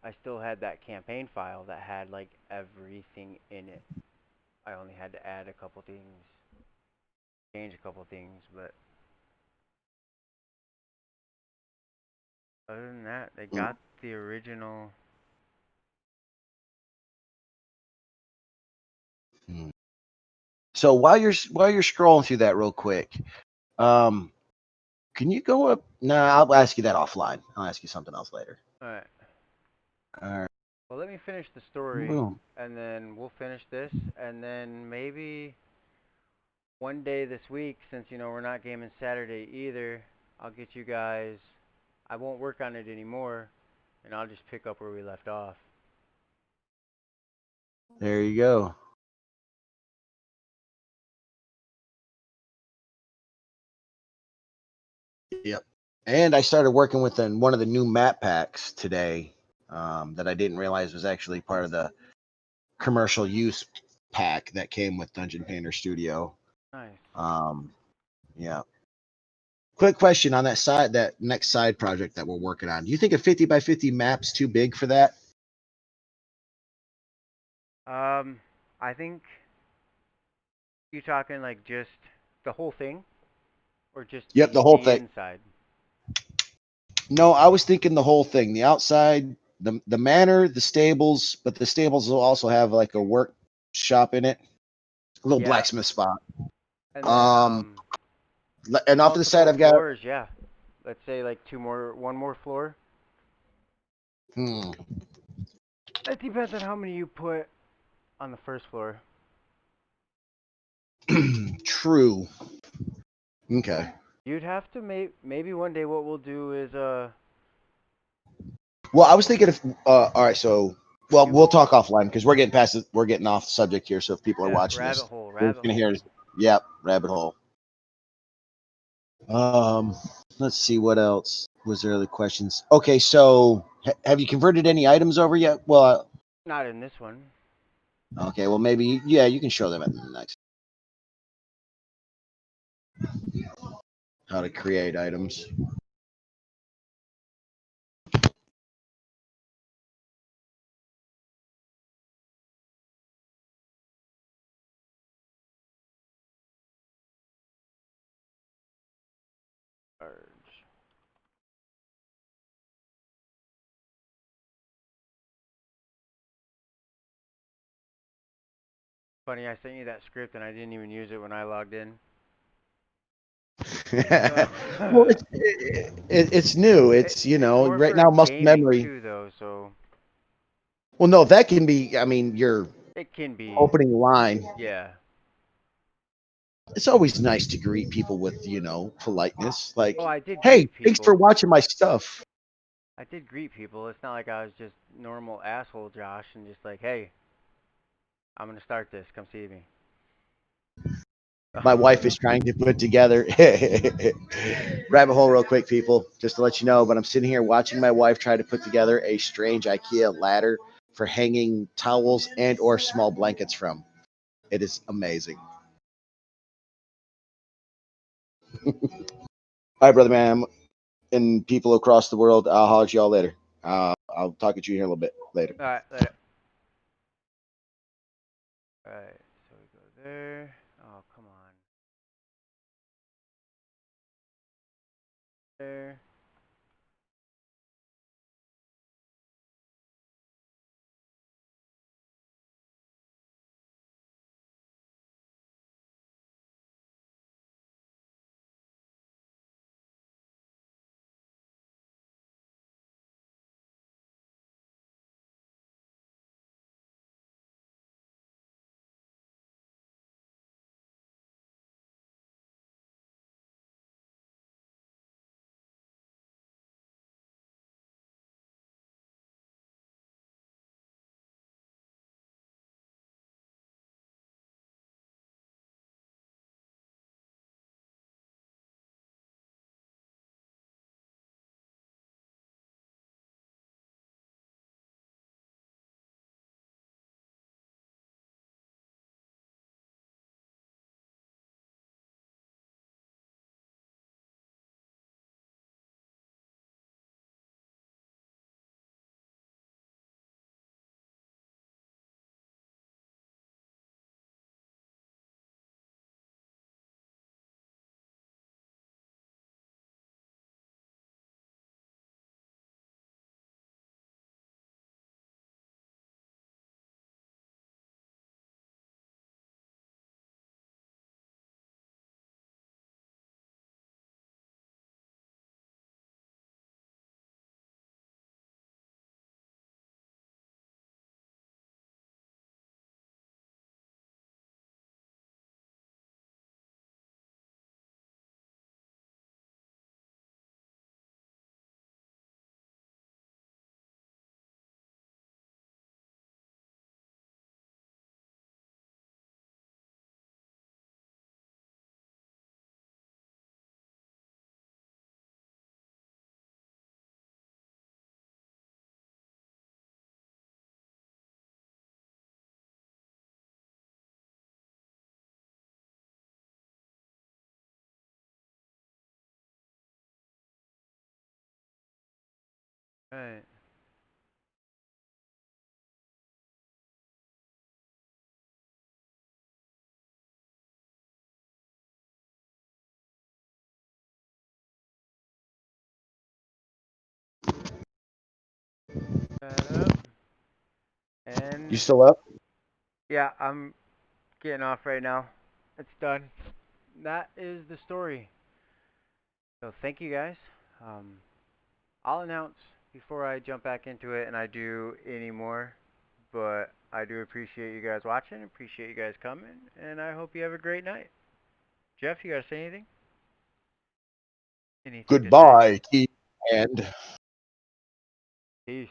I still had that campaign file that had like everything in it. I only had to add a couple things, change a couple things, but other than that, they got the original. Mm. So while you're scrolling through that real quick, um, can you go up? Nah, I'll ask you that offline. I'll ask you something else later. All right. All right. Well, let me finish the story, Boom. and then we'll finish this, and then maybe one day this week, since we're not gaming Saturday either, I'll get you guys. I won't work on it anymore, and I'll just pick up where we left off. There you go. Yep. And I started working with one of the new map packs today, that I didn't realize was actually part of the commercial use pack that came with Dungeon Painter Studio. Nice. Yeah. Quick question on that next side project that we're working on. Do you think a 50 by 50 map's too big for that? I think you talking like just the whole thing, or just Yep, the whole the thing. inside? No, I was thinking the whole thing. The outside, the manor, the stables, but the stables will also have like a workshop in it, a little Yeah, blacksmith spot. and then Um, and off to the side, multiple I've got. floors. Yeah, let's say like one more floor. Hmm, It depends on how many you put on the first floor. True. Okay. You'd have to maybe one day what we'll do is Well, I was thinking if all right, so well, you we'll talk offline because we're getting past it. We're getting off the subject here. So if people are yeah, watching rabbit this, hole, we're just rabbit gonna hear, hole. yep, rabbit hole. Um, let's see what else. Was there other questions? Okay, so have you converted any items over yet? Well, Not in this one. okay, well maybe yeah, you can show them at the next. How to create items. Large. Funny, I sent you that script and I didn't even use it when I logged in. Well, it's new. It's It's more right for now muscle gaming memory. too, though, so Well, no, that can be. I mean, your it can be. opening line. Yeah. It's always nice to greet people with politeness. Like, Oh, I did hey, greet thanks for people. watching my stuff. I did greet people. It's not like I was just normal asshole Josh and just like, hey, I'm gonna start this. Come see me. My wife is trying to put together rabbit hole real quick, people, just to let you know. But I'm sitting here watching my wife try to put together a strange IKEA ladder for hanging towels and/or small blankets from. It is amazing. All right, brother man, and people across the world. I'll holler at y'all later. I'll talk to you here in a little bit later. All right, later. All right, so we go there. Oh, come on. There. All right. That up. You And still up? yeah, I'm getting off right now. It's done. That is the story. So thank you guys. Um, I'll announce before I jump back into it and I do any more. but I do appreciate you guys watching, appreciate you guys coming, and I hope you have a great night. Jeff, you gotta say anything? Anything to say? Goodbye, Keith, and Peace.